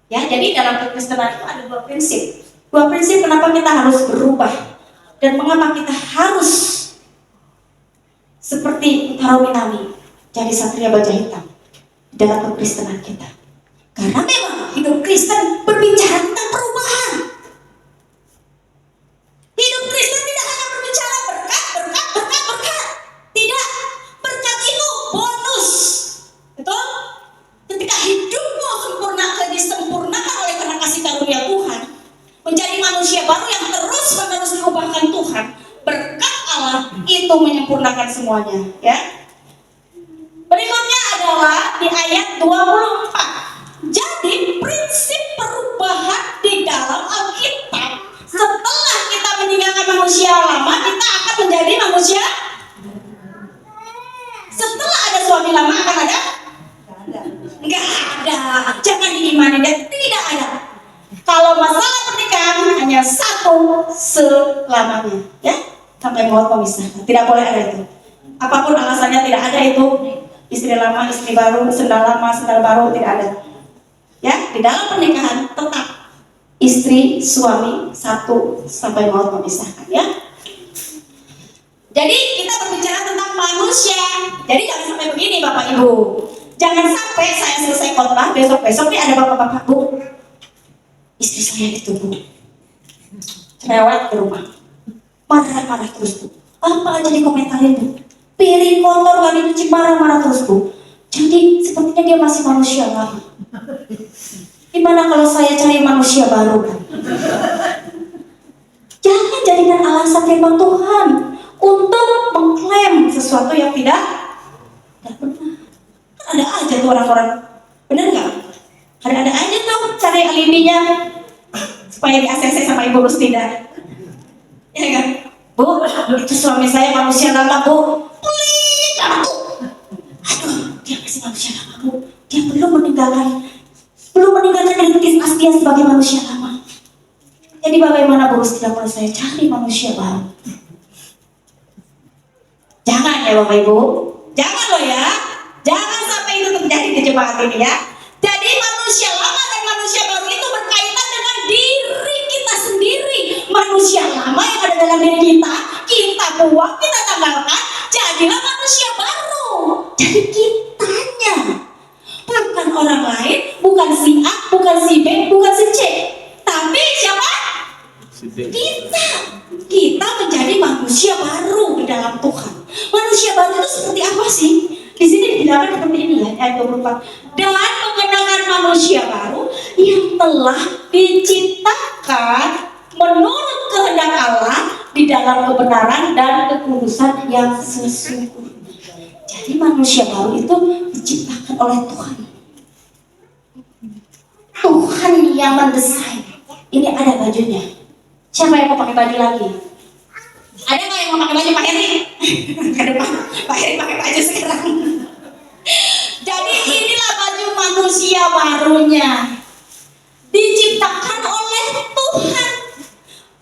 B: Ya, jadi dalam kekristenan itu ada dua prinsip. Dua prinsip kenapa kita harus berubah dan mengapa kita harus seperti Romi jadi satria baja hitam dalam kekristenan kita. Karena memang hidup Kristen berbicara tentang perubahan. Hidup Kristen tidak hanya berbicara berkat. Tidak, berkat itu bonus. Betul? Ketika hidupmu disempurnakan oleh karena kasih karunia Tuhan, menjadi manusia baru yang terus-menerus diubahkan Tuhan, berkat Allah itu menyempurnakan semuanya. Ya. Berikutnya adalah di ayat 24. Jadi prinsip perubahan di dalam Alkitab, setelah kita meninggalkan manusia lama, kita akan menjadi manusia. Setelah ada suami lama akan ada? Enggak ada. Jangan diimani, dan tidak ada. Kalau masalah pernikahan hanya satu selamanya, ya, sampai maut memisahkan. Tidak boleh ada itu. Apapun alasannya tidak ada itu. Istri lama, istri baru, sendal lama, sendal baru, tidak ada. Ya, di dalam pernikahan tetap istri suami satu sampai maut memisahkan, ya. Jadi kita berbicara tentang manusia. Jadi jangan sampai begini Bapak Ibu. Jangan sampai saya selesai khotbah besok-besok nih ada bapak-bapak, Bu, istri saya itu Bu cerewet ke rumah, marah-marah terus Bu, apa aja dikomentarin Bu, piring kotor gak dicuci, marah-marah terus Bu. Jadi sepertinya dia masih manusia lama. Gimana kalau saya cari manusia baru? Jangan jadikan alasan firman Tuhan untuk mengklaim sesuatu yang tidak benar. Kan ada aja tuh orang-orang, benar nggak? Ada aja tuh cari alibinya supaya di ACC sama Ibu Rustina. Ya kan? Bu, itu suami saya manusia lama Bu. Pelit aku. Aduh, dia masih manusia lama Bu. Dia belum meninggalkan identitas dia sebagai manusia lama. Jadi bagaimana Bu Rustina kalau saya cari manusia baru? Jangan ya Bapak Ibu, jangan loh ya. Jangan sampai itu terjadi di jemaat ini ya. Jadi manusia lama dan manusia baru itu berkaitan dengan diri kita sendiri. Manusia lama yang ada dalam diri kita buang, kita tanggalkan, jadilah manusia baru. Jadi kitanya, bukan orang lain, bukan si A, bukan si B, bukan si C, tapi siapa? Kita menjadi manusia baru di dalam Tuhan. Manusia baru itu seperti apa sih? Di sini dibilangkan seperti ini ya, ayat 24. Dan mengenakan manusia baru yang telah diciptakan menurut kehendak Allah di dalam kebenaran dan kekudusan yang sesungguhnya. Jadi manusia baru itu diciptakan oleh Tuhan. Tuhan yang mendesain. Ini ada bajunya. Siapa yang mau pakai baju lagi? Ada nggak yang mau pakai baju Pak Heri? Ke depan, Pak Heri pakai baju sekarang. Jadi inilah baju manusia barunya, diciptakan oleh Tuhan.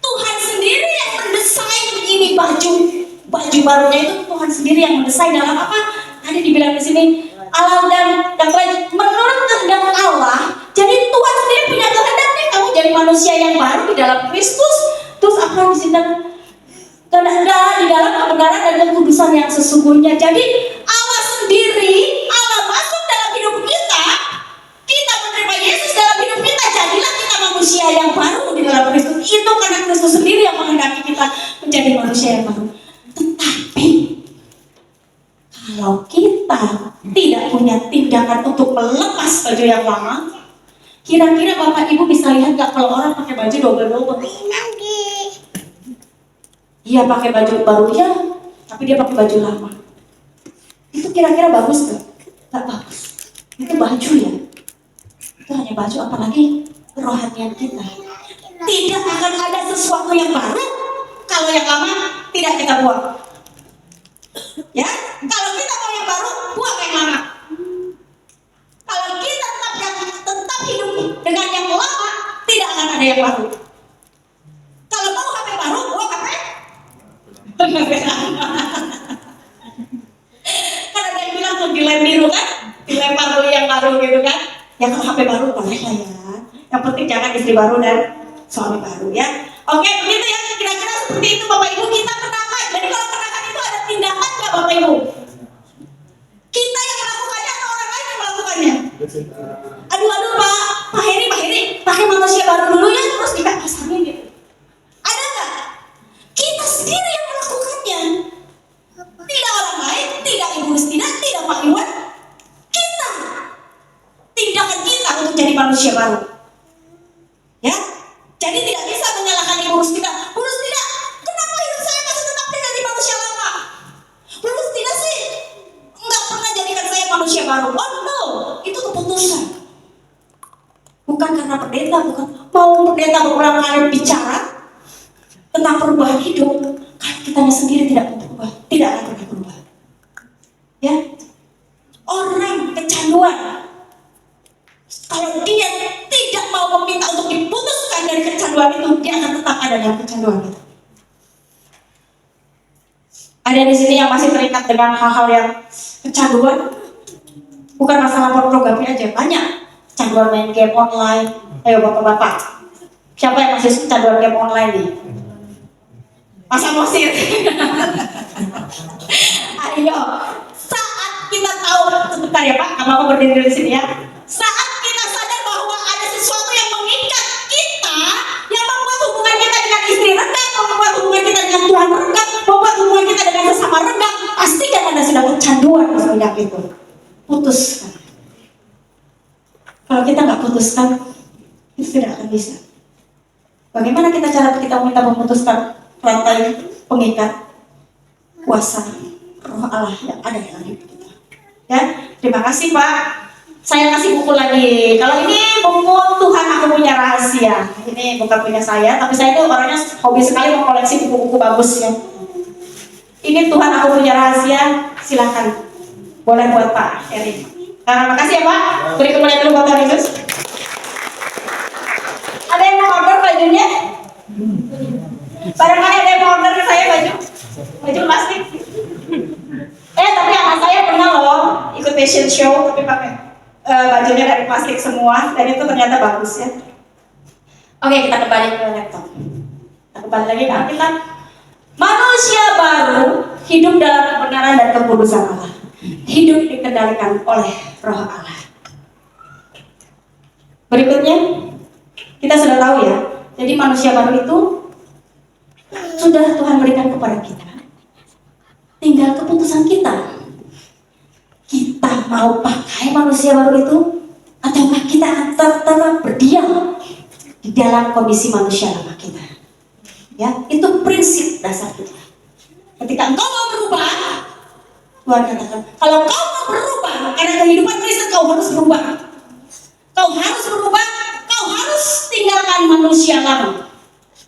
B: Tuhan sendiri yang mendesain ini baju barunya itu Tuhan sendiri yang mendesain dalam apa? Tadi dibilang di sini Allah dan yang lain menurut kehendak Allah. Jadi Tuhan sendiri punya kehendak nih kamu jadi manusia yang baru di dalam Kristus. Terus apa di sini? Kehendak di dalam kebenaran dan kekudusan yang sesungguhnya. Jadi Allah sendiri, Allah masuk dalam hidup kita. Kita menerima Yesus dalam hidup kita. Jadilah kita manusia yang baru di dalam Kristus. Itu karena Kristus sendiri yang menghendaki kita menjadi manusia yang baru. Tetapi kalau kita tidak punya tindakan untuk melepas baju yang lama, kira-kira Bapak Ibu bisa lihat gak kalau orang pakai baju double-double? Dia pakai baju baru ya, tapi dia pakai baju lama. Itu kira-kira bagus gak? Gak bagus. Itu baju ya. Itu hanya baju, apalagi kerohanian kita. Tidak akan ada sesuatu yang baru kalau yang lama tidak kita buang. Ya, kalau kita mau yang baru, buang yang lama. Kalau kita tetap hidup dengan yang lama, tidak akan ada yang baru. Kalau mau HP baru, buang HP. Kan ada yang bilang tuh dilem biru kan, dilempar beli yang baru gitu kan. Ya kalau HP baru boleh lah ya. Yang penting jangan istri baru dan suami baru ya. Oke, begitu ya, kira-kira seperti itu Bapak Ibu. Kita penakan. Jadi kalau penakan itu ada tindakan nggak Bapak Ibu? Kita yang melakukannya atau orang lain yang melakukannya? Aduh Pak Heri, pakai manusia baru dulu ya, terus kita pasangin gitu. Ada nggak? Kita sendiri yang melakukannya. Tidak orang lain, tidak Ibu Rustina, tidak Pak Iwan. Kita. Tindakan kita untuk jadi manusia baru. Ya? Jadi tidak bisa menyalahkan Ibu Rustina. Bu Rustina, kenapa hidup saya masih tetap menjadi manusia lama? Bu Rustina sih nggak pernah jadikan saya manusia baru. Oh no, itu keputusan. Bukan karena pendeta, bukan mau pendeta berulang kali bicara tentang perubahan hidup. Kalau kitanya sendiri tidak mau berubah, tidak akan pernah berubah. Ya, orang kecanduan. Kalau dia tidak mau meminta untuk diputuskan dari kecanduan itu, dia akan tetap ada dalam kecanduan itu. Ada di sini yang masih terikat dengan hal-hal yang kecanduan. Bukan masalah pornografi aja, banyak kecanduan main game online. Ayo bapak-bapak, siapa yang masih kecanduan game online nih? Masa mosir. Ayo, saat kita tahu, sebentar ya Pak, kamu berdiri di sini ya. Saat kita sadar bahwa ada sesuatu yang mengikat kita, yang membuat hubungan kita dengan istri renggang, membuat hubungan kita dengan Tuhan renggang, membuat hubungan kita dengan sesama renggang, pastikan Anda sudah kecanduan semenjak itu. Putuskan. Kalau kita nggak putuskan, itu tidak akan bisa. Bagaimana cara kita minta memutuskan rantai pengikat kuasa Roh Allah yang ada dalam hidup kita? Ya, terima kasih Pak. Saya kasih buku lagi. Kalau ini buku Tuhan Aku Punya Rahasia. Ini bukan punya saya, tapi saya itu orangnya hobi sekali mengkoleksi buku-buku bagus ya. Ini Tuhan Aku Punya Rahasia. Silakan. Boleh buat Pak Heri. Terima kasih ya Pak. Beri kemuliaan dulu buat Tuhan Yesus. Ada yang mau order bajunya? Barangkali ada yang mau order saya baju plastik. Tapi anak saya pernah loh ikut fashion show tapi pakai bajunya dari plastik semua dan itu ternyata bagus ya. Oke, kita kembali ke laptop. Kita kembali lagi ke Alkitab. Manusia baru hidup dalam kebenaran dan kekudusan Allah. Hidup dikendalikan oleh Roh Allah. Berikutnya kita sudah tahu ya. Jadi manusia baru itu sudah Tuhan berikan kepada kita. Tinggal keputusan kita. Kita mau pakai manusia baru itu ataukah kita akan tetap berdiam di dalam kondisi manusia lama kita. Ya, itu prinsip dasar kita. Ketika engkau mau berubah, Tuhan katakan, kalau kau mau berubah karena kehidupan Kristus, kau harus berubah. Kau harus berubah, kau harus tinggalkan manusia lama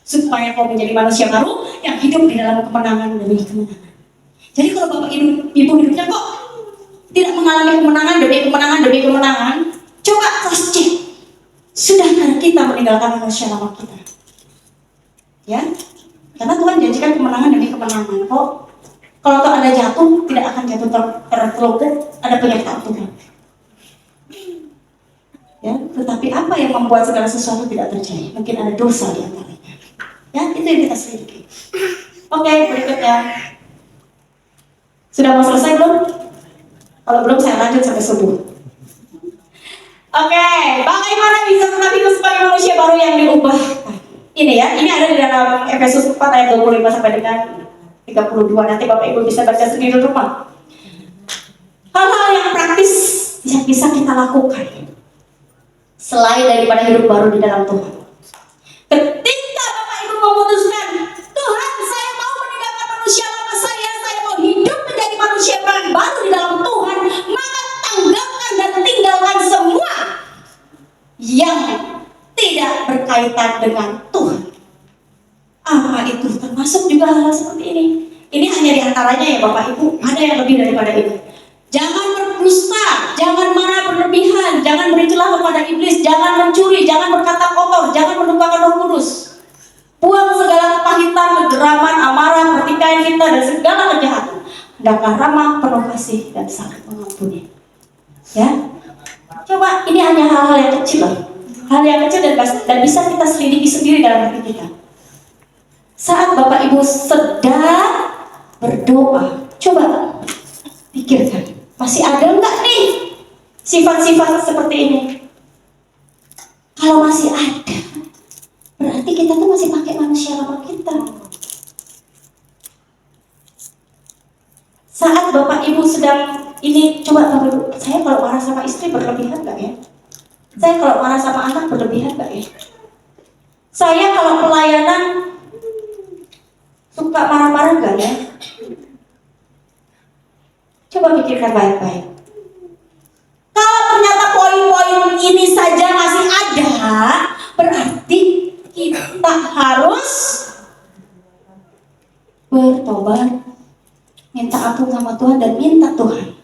B: supaya kau menjadi manusia baru yang hidup di dalam kemenangan demi kemenangan. Jadi kalau Bapak Ibu hidupnya kok tidak mengalami kemenangan demi kemenangan, coba cross check. Sudahkah kita meninggalkan manusia lama kita? Ya, karena Tuhan janjikan kemenangan demi kemenangan kok. Kalau toh Anda jatuh, tidak akan jatuh terluput, ada penyertaan Tuhan. Ya, tetapi apa yang membuat segala sesuatu tidak terjadi? Mungkin ada dosa di antaranya. Ya, itu yang kita selidiki. Oke, berikutnya. Sudah mau selesai belum? Kalau belum, saya lanjut sampai subuh. Oke, bagaimana bisa tetapi sebagai manusia baru yang diubah? Ini ya, ini ada di dalam Efesus 4 ayat 25 sampai dengan 32. Nanti Bapak Ibu bisa baca sendiri di rumah. Hal-hal yang praktis yang bisa kita lakukan selain daripada hidup baru di dalam Tuhan. Ketika Bapak Ibu memutuskan, Tuhan, saya mau meninggalkan manusia lama saya mau hidup menjadi manusia baru di dalam Tuhan, maka tanggalkan dan tinggalkan semua yang tidak berkaitan dengan Tuhan. Apa itu? Termasuk juga hal seperti ini. Ini hanya di antaranya ya Bapak Ibu, ada yang lebih daripada ini. Jangan berdusta, jangan marah berlebihan, jangan beri celah kepada iblis, jangan mencuri, jangan berkata kotor, jangan mendukakan Roh Kudus. Buang segala kepahitan, kegeraman, amarah, pertikaian kita dan segala kejahatan. Hendaklah ramah, penuh kasih dan saling mengampuni. Ya, coba ini hanya hal-hal yang kecil lah. Hal yang kecil dan bisa kita selidiki sendiri dalam hati kita. Saat Bapak Ibu sedang berdoa, coba pikirkan, masih ada enggak nih sifat-sifat seperti ini? Kalau masih ada, berarti kita tuh masih pakai manusia lama kita. Saat Bapak Ibu sedang ini, coba Bapak Ibu, saya kalau marah sama istri berlebihan enggak ya? Saya kalau marah sama anak berlebihan enggak ya? Saya kalau pelayanan suka marah-marah enggak ya? Coba pikirkan baik-baik. Kalau ternyata poin-poin ini saja masih ada, berarti kita harus bertobat, minta ampun sama Tuhan dan minta Tuhan.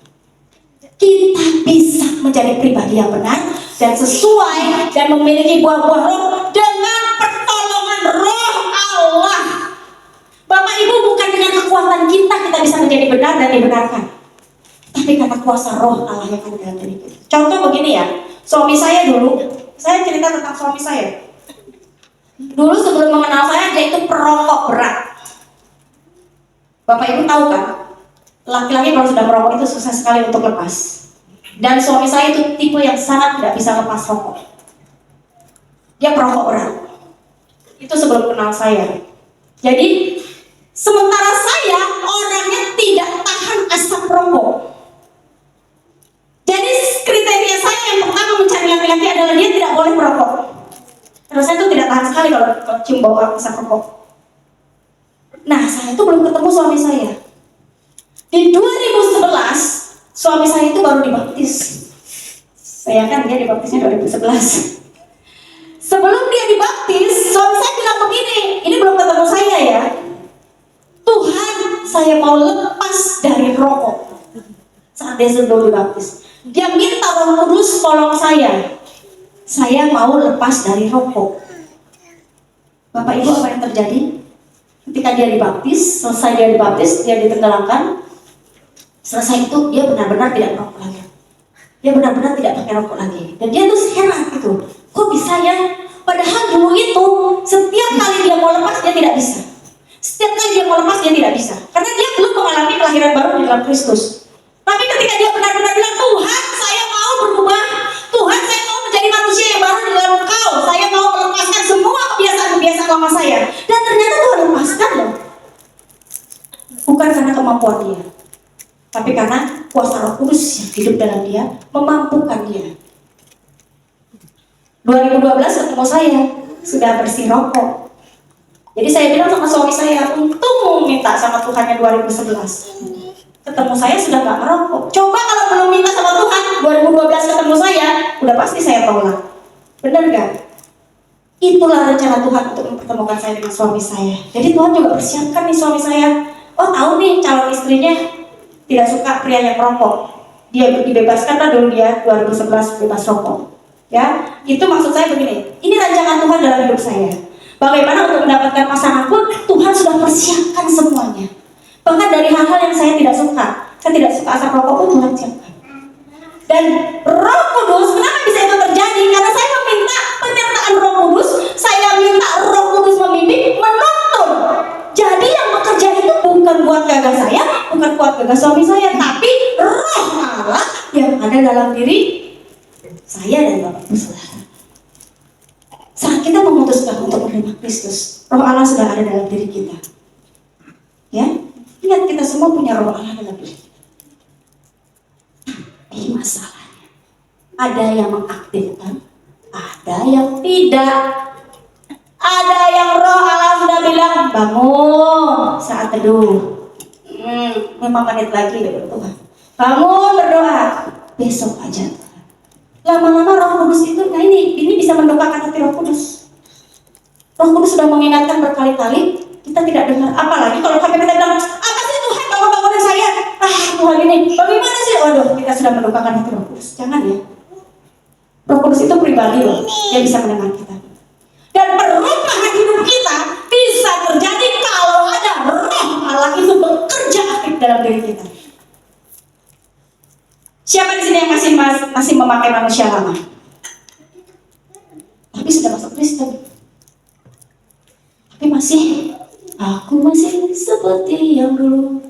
B: Kita bisa menjadi pribadi yang benar dan sesuai dan memiliki buah-buah roh dengan pertolongan roh Allah. Bapak Ibu, bukan dengan kekuatan kita bisa menjadi benar dan dibenarkan, tapi karena kuasa roh Allah yang ada dalam diri kita. Contoh begini ya, suami saya dulu, saya cerita tentang suami saya. Dulu sebelum mengenal saya, dia itu perokok berat. Bapak Ibu tahu kan, laki-laki kalau sudah merokok itu susah sekali untuk lepas. Dan suami saya itu tipe yang sangat tidak bisa lepas rokok. Dia perokok berat. Itu sebelum kenal saya. Jadi sementara saya orangnya tidak tahan asap rokok. Jadi kriteria saya yang pertama mencari laki-laki adalah dia tidak boleh merokok. Terus saya itu tidak tahan sekali kalau cium bau asap rokok. Nah, saya itu belum ketemu suami saya. Di 2011 suami saya itu baru dibaptis. Saya kan dia dibaptisnya 2011. Sebelum dia dibaptis, suami saya bilang begini, ini belum ketemu saya ya. Tuhan, saya mau lepas dari rokok. Saat dia sebelum dibaptis, dia minta Roh Kudus tolong saya. Saya mau lepas dari rokok. Bapak Ibu, apa yang terjadi? Ketika dia dibaptis, selesai dia dibaptis, dia ditenggelamkan. Selesai itu dia benar-benar tidak merokok lagi. Dia benar-benar tidak pakai rokok lagi. Dan dia tuh heran gitu, kok bisa ya? Padahal dulu itu setiap kali dia mau lepas dia tidak bisa. Setiap kali dia mau lepas dia tidak bisa, karena dia belum mengalami kelahiran baru di dalam Kristus. Tapi ketika dia benar-benar bilang, Tuhan, saya mau berubah. Tuhan, saya mau menjadi manusia yang baru di dalam Engkau. Saya mau melepaskan semua kebiasaan-kebiasaan lama saya. Dan ternyata Tuhan lepaskan loh. Bukan karena kemampuan dia, tapi karena kuasa Roh Kudus yang hidup dalam dia, memampukan dia. 2012 ketemu saya, sudah bersih rokok. Jadi saya bilang sama suami saya, untung minta sama Tuhan yang 2011. Ketemu saya sudah gak merokok. Coba kalau belum minta sama Tuhan, 2012 ketemu saya, udah pasti saya tolak. Benar gak? Itulah rencana Tuhan untuk mempertemukan saya dengan suami saya. Jadi Tuhan juga persiapkan nih suami saya. Oh tahu nih calon istrinya tidak suka pria yang merokok. Dia dibebaskanlah dulu dia 2011 bebas rokok. Ya, itu maksud saya begini. Ini rancangan Tuhan dalam hidup saya. Bagaimana untuk mendapatkan pasangan pun Tuhan sudah persiapkan semuanya. Bahkan dari hal-hal yang saya tidak suka asap rokok pun Tuhan siapkan. Dan Roh Kudus, kenapa bisa itu terjadi? Karena saya meminta penyertaan Roh Kudus, saya minta Roh Kudus membimbing, menuntun. Jadi yang bekerja itu bukan buat gagah saya, bukan buat gagah suami saya, tapi Roh Allah yang ada dalam diri saya dan Bapak Ibu Saudara. Saat kita memutuskan untuk menerima Kristus, Roh Allah sudah ada dalam diri kita. Ya, ingat kita semua punya Roh Allah dalam diri kita. Tapi masalahnya, ada yang mengaktifkan, ada yang tidak. Ada yang Roh Allah sudah bilang, bangun saat teduh. 5 menit lagi berdoa. Bangun berdoa. Besok aja. Lama-lama Roh Kudus itu, nah ini bisa mendoakan hati Roh Kudus. Roh Kudus sudah mengingatkan berkali-kali, kita tidak dengar. Apalagi kalau sampai kita bilang, apa sih Tuhan bangun-bangunin saya? Tuhan ini, bagaimana sih? Waduh, kita sudah mendoakan hati Roh Kudus. Jangan ya. Roh Kudus itu pribadi loh, dia bisa mendengar kita. Dan perubahan hidup kita bisa terjadi kalau ada Roh Allah itu bekerja aktif dalam diri kita. Siapa di sini yang masih memakai manusia lama? Tapi sudah masuk Kristen. Tapi aku masih seperti yang dulu.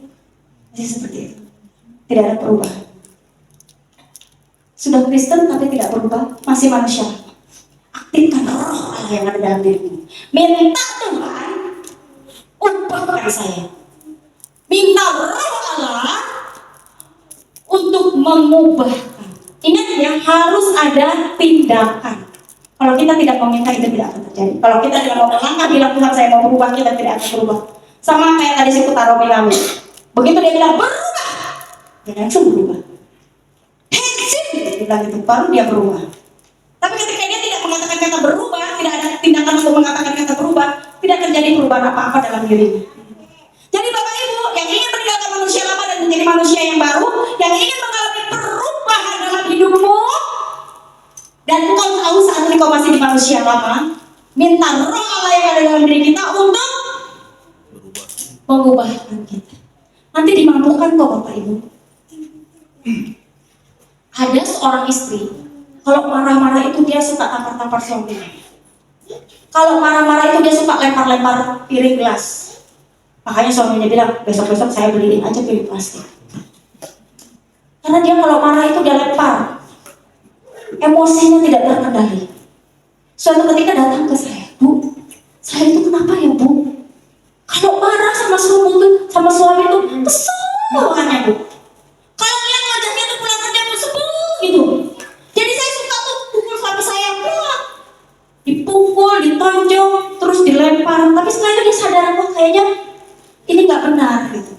B: Masih seperti itu. Tidak ada perubahan. Sudah Kristen tapi tidak berubah, masih manusia. Aktifkan Roh Allah yang ada dalam dirimu. Minta Tuhan, ubahkan saya. Minta Roh Allah untuk mengubahkan. Ingat ya, harus ada tindakan. Kalau kita tidak meminta, itu tidak akan terjadi. Kalau kita tidak mau melangkah bilang Tuhan saya mau berubah, kita tidak akan berubah. Sama kayak tadi si Putaro bilang, begitu dia bilang berubah, dia langsung berubah. Hensin, dia bilang itu, baru dia berubah. Tapi ketika dia tidak mengatakan kata berubah, tidak ada tindakan untuk mengatakan kata berubah, tidak terjadi perubahan apa-apa dalam dirinya. Jadi Bapak Ibu yang ingin meninggalkan manusia lama dan menjadi manusia yang baru, yang ingin mengalami perubahan dalam hidupmu, dan engkau tahu saat ini kau masih di manusia lama, minta Roh Allah yang ada dalam diri kita untuk mengubahkan kita. Nanti dimampukan kok Bapak Ibu. Ada seorang istri, kalau marah-marah itu dia suka tampar-tampar suaminya. Kalau marah-marah itu dia suka lempar-lempar piring gelas. Makanya suaminya bilang, besok-besok saya beliin aja piring plastik. Karena dia kalau marah itu dia lempar. Emosinya tidak terkendali. Suatu ketika datang ke saya, Bu, saya itu kenapa ya Bu? Kalau marah sama suami itu kesel bawaannya Bu. Kalau lihat wajahnya tuh pulang kerja sebel gitu. Jadi saya suka tuh pukul suami saya, dipukul, ditonjok, terus dilempar. Tapi setelah itu dia sadar, kok kayaknya ini nggak benar gitu.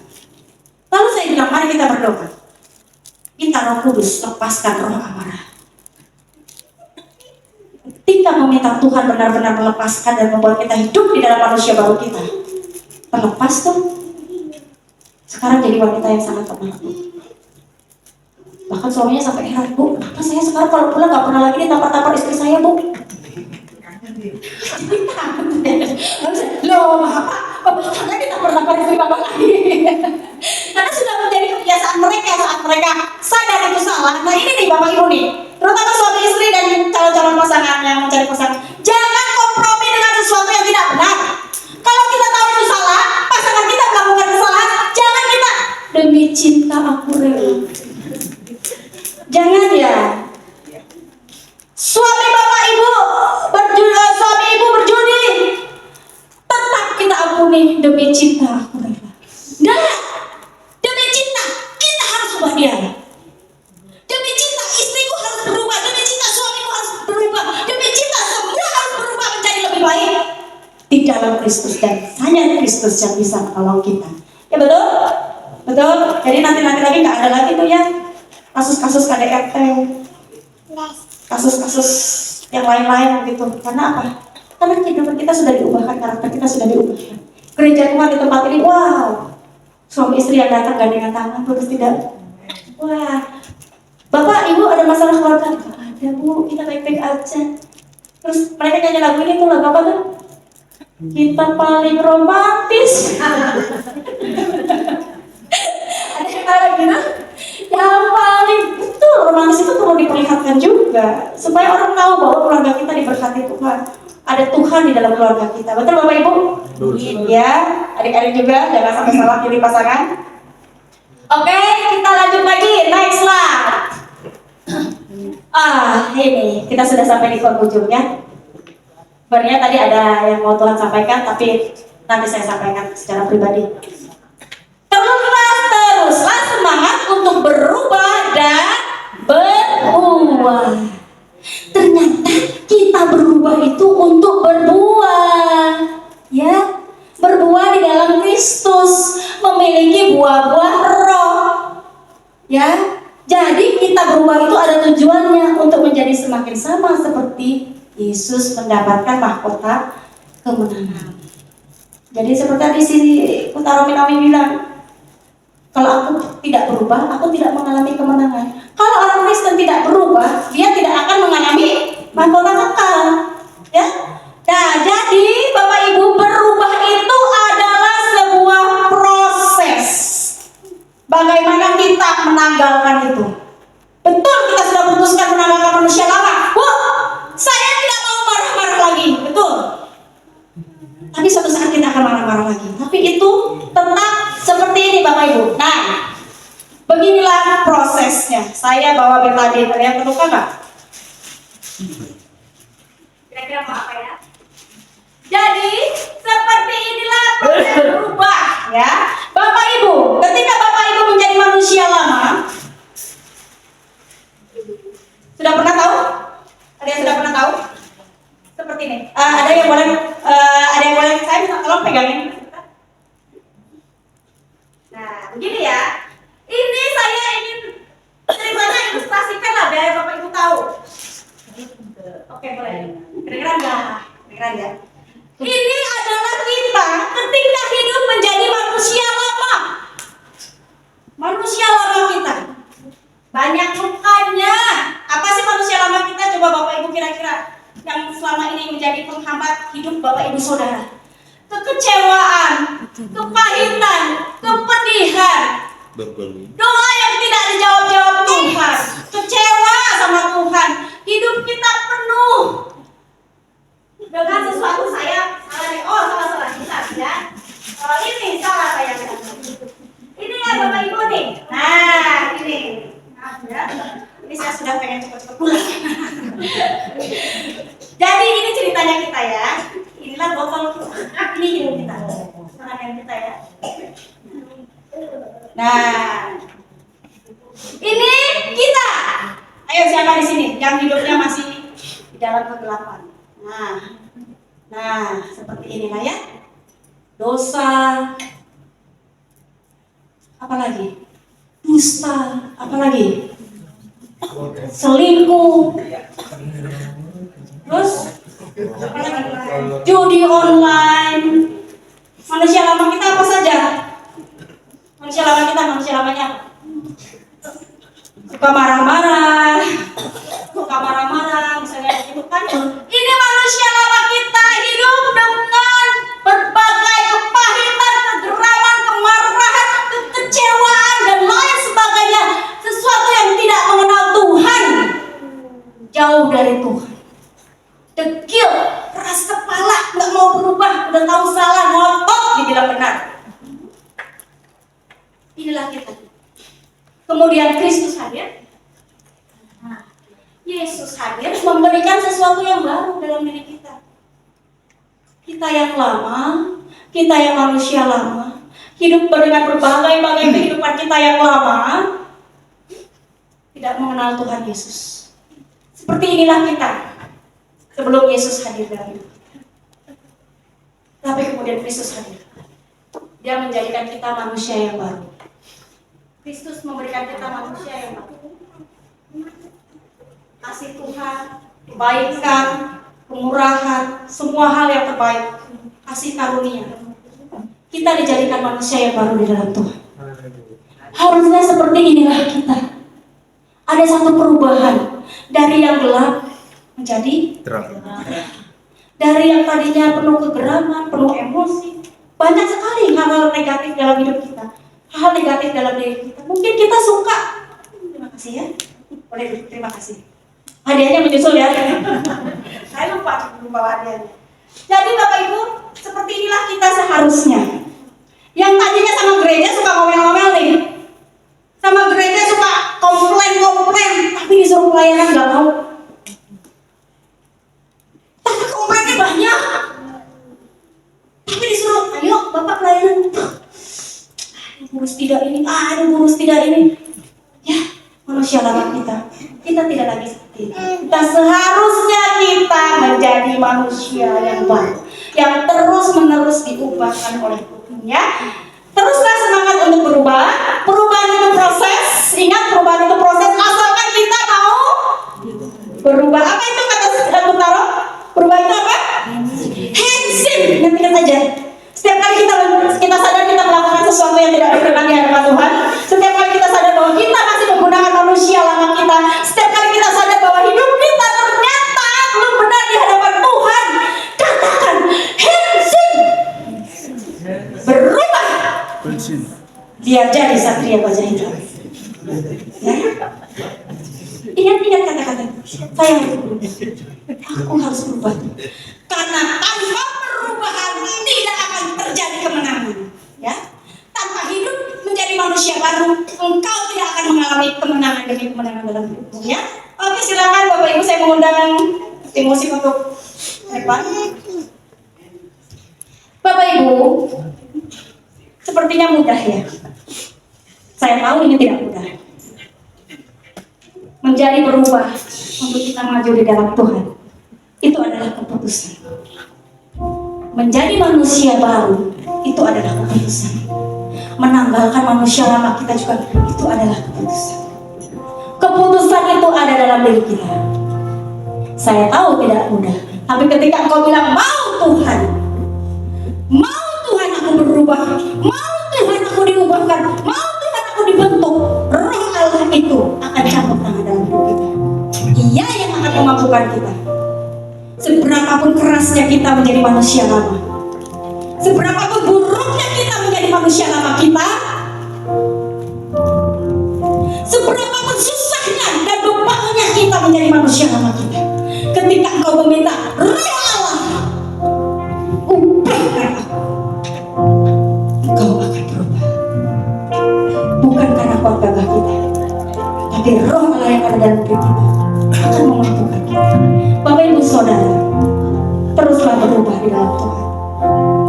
B: Lalu saya bilang, mari kita berdoa. Minta Roh Kudus lepaskan roh amarah. Ketika meminta Tuhan benar-benar melepaskan dan membuat kita hidup di dalam manusia baru kita, terlepas tuh. Sekarang jadi wanita yang sangat tenang. Bahkan suaminya sampai heran, Bu, kenapa saya sekarang kalau pulang nggak pernah lagi ditampar-tampar istri saya, Bu? Loh, Bapak karena ditampar-tampar istri Bapak lagi. Karena sudah menjadi kebiasaan mereka saat mereka sadar itu salah. Nah ini nih Bapak Ibu nih, terutama suami istri dan calon-calon pasangan yang mencari pasangan, jangan kompromi dengan sesuatu yang tidak benar. Kalau kita tahu itu salah, pasangan kita melakukan kesalahan, jangan kita demi cinta aku rela. Jangan ya. Suami Bapak Ibu suami Ibu berjudi, tetap kita ampuni demi cinta aku rela. Nah, demi cinta kita harus ubah dia. Demi cinta istriku harus berubah, demi cinta suamiku harus berubah, demi cinta semua harus berubah menjadi lebih baik di dalam Kristus, dan hanya Kristus yang bisa menolong kita. Ya betul? Betul? Jadi nanti lagi nggak ada lagi tuh ya kasus-kasus KDRT, kasus-kasus yang lain-lain gitu. Karena apa? Karena kehidupan kita sudah diubahkan, karakter kita sudah diubahkan. Gereja Tuhan di tempat ini, wow, suami istri yang datang gandengan tangan terus tidak. Wah, Bapak Ibu ada masalah keluarga? Gak ada Bu, kita baik-baik aja. Terus mereka nyanyi lagu ini tuh, lagu apa tuh? Kita paling romantis. Tuhan juga, supaya orang tahu bahwa keluarga kita diberkati Tuhan. Ada Tuhan di dalam keluarga kita. Betul Bapak Ibu? Ya, adik-adik juga jangan sampai salah pilih pasangan. Oke, kita lanjut lagi. Next slide. Ini kita sudah sampai di penghujungnya. Sebenarnya tadi ada yang mau Tuhan sampaikan, tapi nanti saya sampaikan secara pribadi. Teruslah semangat untuk berubah dan berbuah. Ternyata kita berubah itu untuk berbuah, ya, berbuah di dalam Kristus, memiliki buah-buah roh, ya. Jadi kita berubah itu ada tujuannya untuk menjadi semakin sama seperti Yesus mendapatkan mahkota kemenangan. Jadi seperti di sini Kota Romawi bilang, kalau aku tidak berubah, aku tidak mengalami kemenangan. Kalau orang Kristen tidak berubah, dia tidak akan mengalami mahkota kekal, ya. Nah, jadi Bapak Ibu, berubah itu adalah sebuah proses. Bagaimana kita menanggalkan itu? Betul, kita sudah putuskan menanggalkan manusia lama. Saya tidak mau marah-marah lagi, betul. Tapi suatu saat kita akan marah-marah lagi. Tapi itu tetap seperti ini Bapak Ibu. Nah, beginilah prosesnya. Saya bawa betadine. Ada yang terluka nggak? Kira-kira mau apa ya? Jadi seperti inilah proses berubah, ya. Bapak Ibu, ketika Bapak Ibu menjadi manusia lama, sudah pernah tahu? Ada yang sudah pernah tahu? Seperti ini. Ada yang boleh saya minta tolong pegangin. Nah, begini ya. Ini saya ingin ceritanya ilustrasikan lah biar Bapak Ibu tahu. Oke, boleh. Kedengeran nggak? Kedengeran ya? Ini adalah kita ketika hidup menjadi manusia lama. Manusia lama kita. Banyak lukanya. Apa sih manusia lama kita? Coba Bapak Ibu kira-kira yang selama ini menjadi penghambat hidup Bapak Ibu Saudara. Kekecewaan, kepahitan, kepedihan, doa yang tidak dijawab-jawab Tuhan, kecewa sama Tuhan, hidup kita penuh dengan sesuatu salah ya. Kalau ini salah saya. Ini ya Bapak Ibu nih. Nah, ini. Maaf ya. Ini saya sudah pengen cepat-cepat pulang. Jadi ini ceritanya kita ya. Inilah botol kita. Ini hidup kita. Tangan kita ya. Nah, ini kita. Ayo siapa di sini yang hidupnya masih di dalam kegelapan? Nah, seperti inilah ya. Dosa. Apalagi? Dusta. Apalagi? Selingkuh. Terus apalagi? Judi online. Manusia lama kita apa saja? Manusia lama kita, manusia lamanya suka marah-marah, misalnya gitu kan. Ini manusia lama kita hidup dengan berbagai kepahitan, kegeraman, kemarahan, kekecewaan dan lain sebagainya. Sesuatu yang tidak mengenal Tuhan, jauh dari Tuhan, dekil, keras kepala, nggak mau berubah, udah tahu salah, ngotot dibilang benar. Inilah kita. Kemudian Kristus hadir. Yesus hadir memberikan sesuatu yang baru dalam diri kita. Kita yang lama, kita yang manusia lama, hidup dengan berbagai-bagai kehidupan kita yang lama, tidak mengenal Tuhan Yesus. Seperti inilah kita sebelum Yesus hadir dalam hidup kita. Tapi kemudian Kristus hadir. Dia menjadikan kita manusia yang baru. Kristus memberikan kita manusia yang baru. Kasih Tuhan, kebaikan, kemurahan, semua hal yang terbaik, kasih karunia. Kita dijadikan manusia yang baru di dalam Tuhan. Harusnya seperti inilah kita. Ada satu perubahan dari yang gelap menjadi terang. Dari yang tadinya penuh kegeraman, penuh emosi, banyak sekali hal-hal negatif dalam hidup kita. Hal negatif dalam diri kita. Mungkin kita suka. Terima kasih ya. Boleh duduk, terima kasih. Hadiahnya menyusul ya. Saya lupa hadiahnya. Jadi Bapak Ibu, seperti inilah kita seharusnya. Yang tadinya sama gereja suka ngomel-ngomel nih, sama gereja suka komplain, tapi disuruh pelayanan nggak mau. Tapi komplainnya banyak, tapi disuruh, ayo Bapak pelayanan. Burus tidak ini, burus tidak ini. Ya, manusia lama kita tidak lagi seperti itu. Kita seharusnya kita menjadi manusia yang baru, yang terus-menerus diubahkan oleh Tuhan ya. Teruslah semangat untuk berubah. Perubahan itu proses. Ingat, perubahan itu proses asalkan kita mau berubah. Apa itu kata Butaro? Berubah itu apa? Handsome. Ingat aja. Setiap kali kita sadar kita melakukan sesuatu yang tidak berkenan di hadapan Tuhan, setiap kali kita sadar bahwa kita masih menggunakan manusia lama kita, setiap kali kita sadar bahwa hidup kita ternyata belum benar di hadapan Tuhan, katakan handsome. Berubah. Biar jadi satria wajah hitam. Ya? Ingat kata-kata saya harus berubah. Aku harus berubah. Karena tanpa perubahan tidak akan terjadi kemenangan. Ya, tanpa hidup menjadi manusia baru, engkau tidak akan mengalami kemenangan demi kemenangan dalam hidupmu. Ya, oke silakan Bapak Ibu, saya mengundang Timosi untuk depan. Bapak Ibu, sepertinya mudah ya. Saya tahu ini tidak mudah. Menjadi berubah untuk kita maju di dalam Tuhan, itu adalah keputusan. Menjadi manusia baru itu adalah keputusan. Menanggalkan manusia lama kita juga itu adalah keputusan. Keputusan itu ada dalam diri kita. Saya tahu tidak mudah, tapi ketika engkau bilang mau Tuhan aku berubah, mau Tuhan aku diubahkan, mau Tuhan aku dibentuk, Roh Allah itu akan campur tangan dalam hidup kita. Ia yang akan memampukan kita. Seberapapun kerasnya kita menjadi manusia lama, seberapapun buruknya kita menjadi manusia lama kita, seberapapun susahnya dan bebannya kita menjadi manusia lama kita, ketika engkau meminta Roh Allah ubahkan aku, engkau akan berubah. Bukan karena kuat gagah kita, tapi Roh Allah yang ada dalam diri kita akan memampukan kita. Bapak Ibu Saudara, teruslah berubah di dalam Tuhan,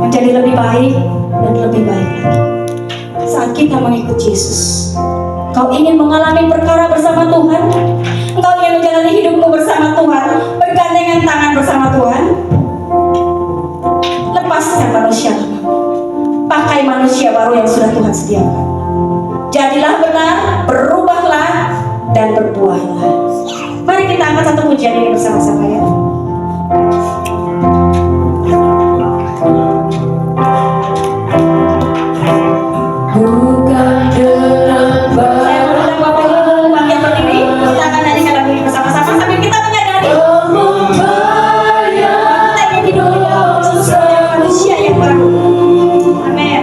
B: menjadi lebih baik dan lebih baik lagi. Saat kita mengikut Yesus, kau ingin mengalami perkara bersama Tuhan, engkau ingin menjalani hidupmu bersama Tuhan, bergandengan tangan bersama Tuhan, lepaskan manusia lama, pakai manusia baru yang sudah Tuhan sediakan. Jadilah benar, berubahlah dan berbuahlah. Mari kita angkat satu pujian ini bersama-sama ya.
A: Bukan dengan
B: Saya mengundang Bapak Ibu bangkit berdiri. Kita akan nyanyikan lagu ini bersama-sama sambil kita menyadari kita ingin hidupnya sebagai manusia yang baru. Amin.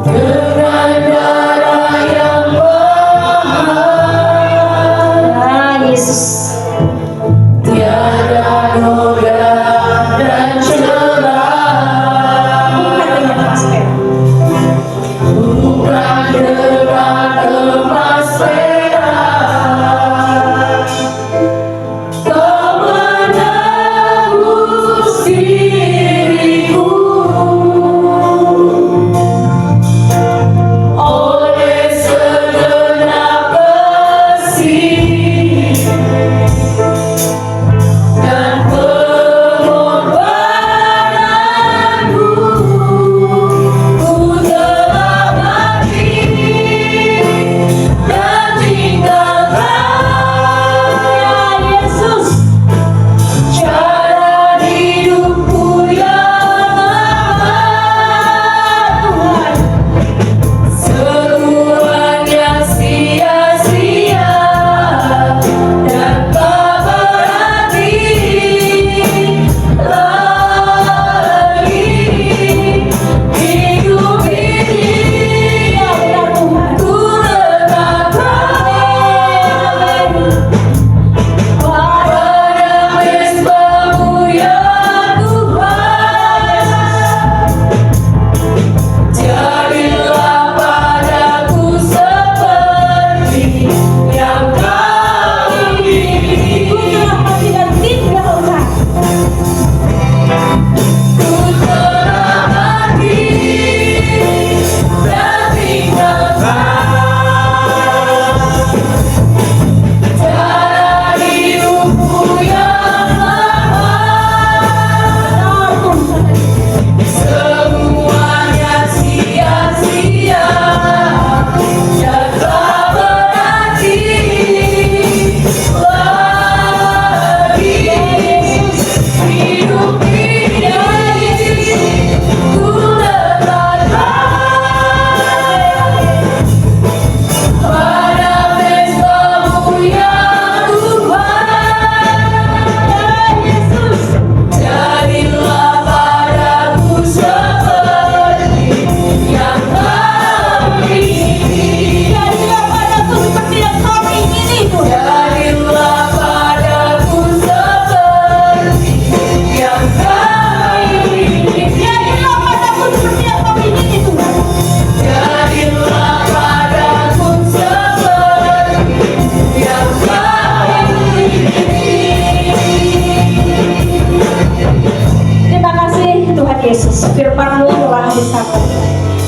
A: dengan darah yang mahal.
B: Yesus.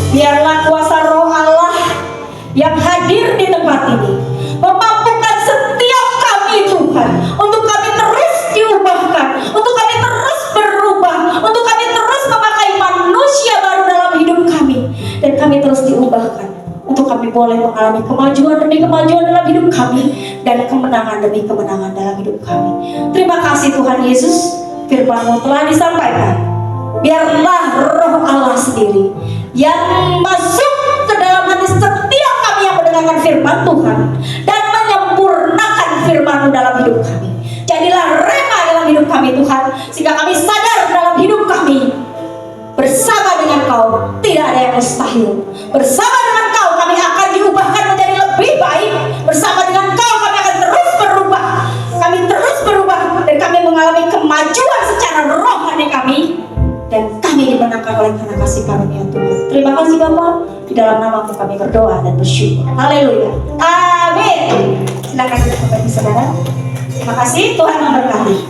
B: Biarlah kuasa Roh Allah yang hadir di tempat ini memampukan setiap kami Tuhan, untuk kami terus diubahkan, untuk kami terus berubah, untuk kami terus memakai manusia baru dalam hidup kami, dan kami terus diubahkan untuk kami boleh mengalami kemajuan demi kemajuan dalam hidup kami, dan kemenangan demi kemenangan dalam hidup kami. Terima kasih Tuhan Yesus, firman-Mu telah disampaikan. Biarlah Roh Allah sendiri yang masuk ke dalam hati setiap kami yang mendengarkan firman Tuhan dan menyempurnakan firman-Mu dalam hidup kami. Jadilah rema dalam hidup kami Tuhan, sehingga kami sadar dalam hidup kami bersama dengan Kau tidak ada yang mustahil. Bersama dengan Kau kami akan diubahkan menjadi lebih baik. Bersama dengan Kau kami akan terus berubah. Kami terus berubah dan kami mengalami kemajuan secara rohani kami, dan kami dimenangkan oleh karena kasih karunia Tuhan. Terima kasih Bapa, di dalam nama-Mu kami berdoa dan bersyukur. Haleluya. Amin. Silakan kita kembali saudara. Terima kasih, Tuhan memberkati.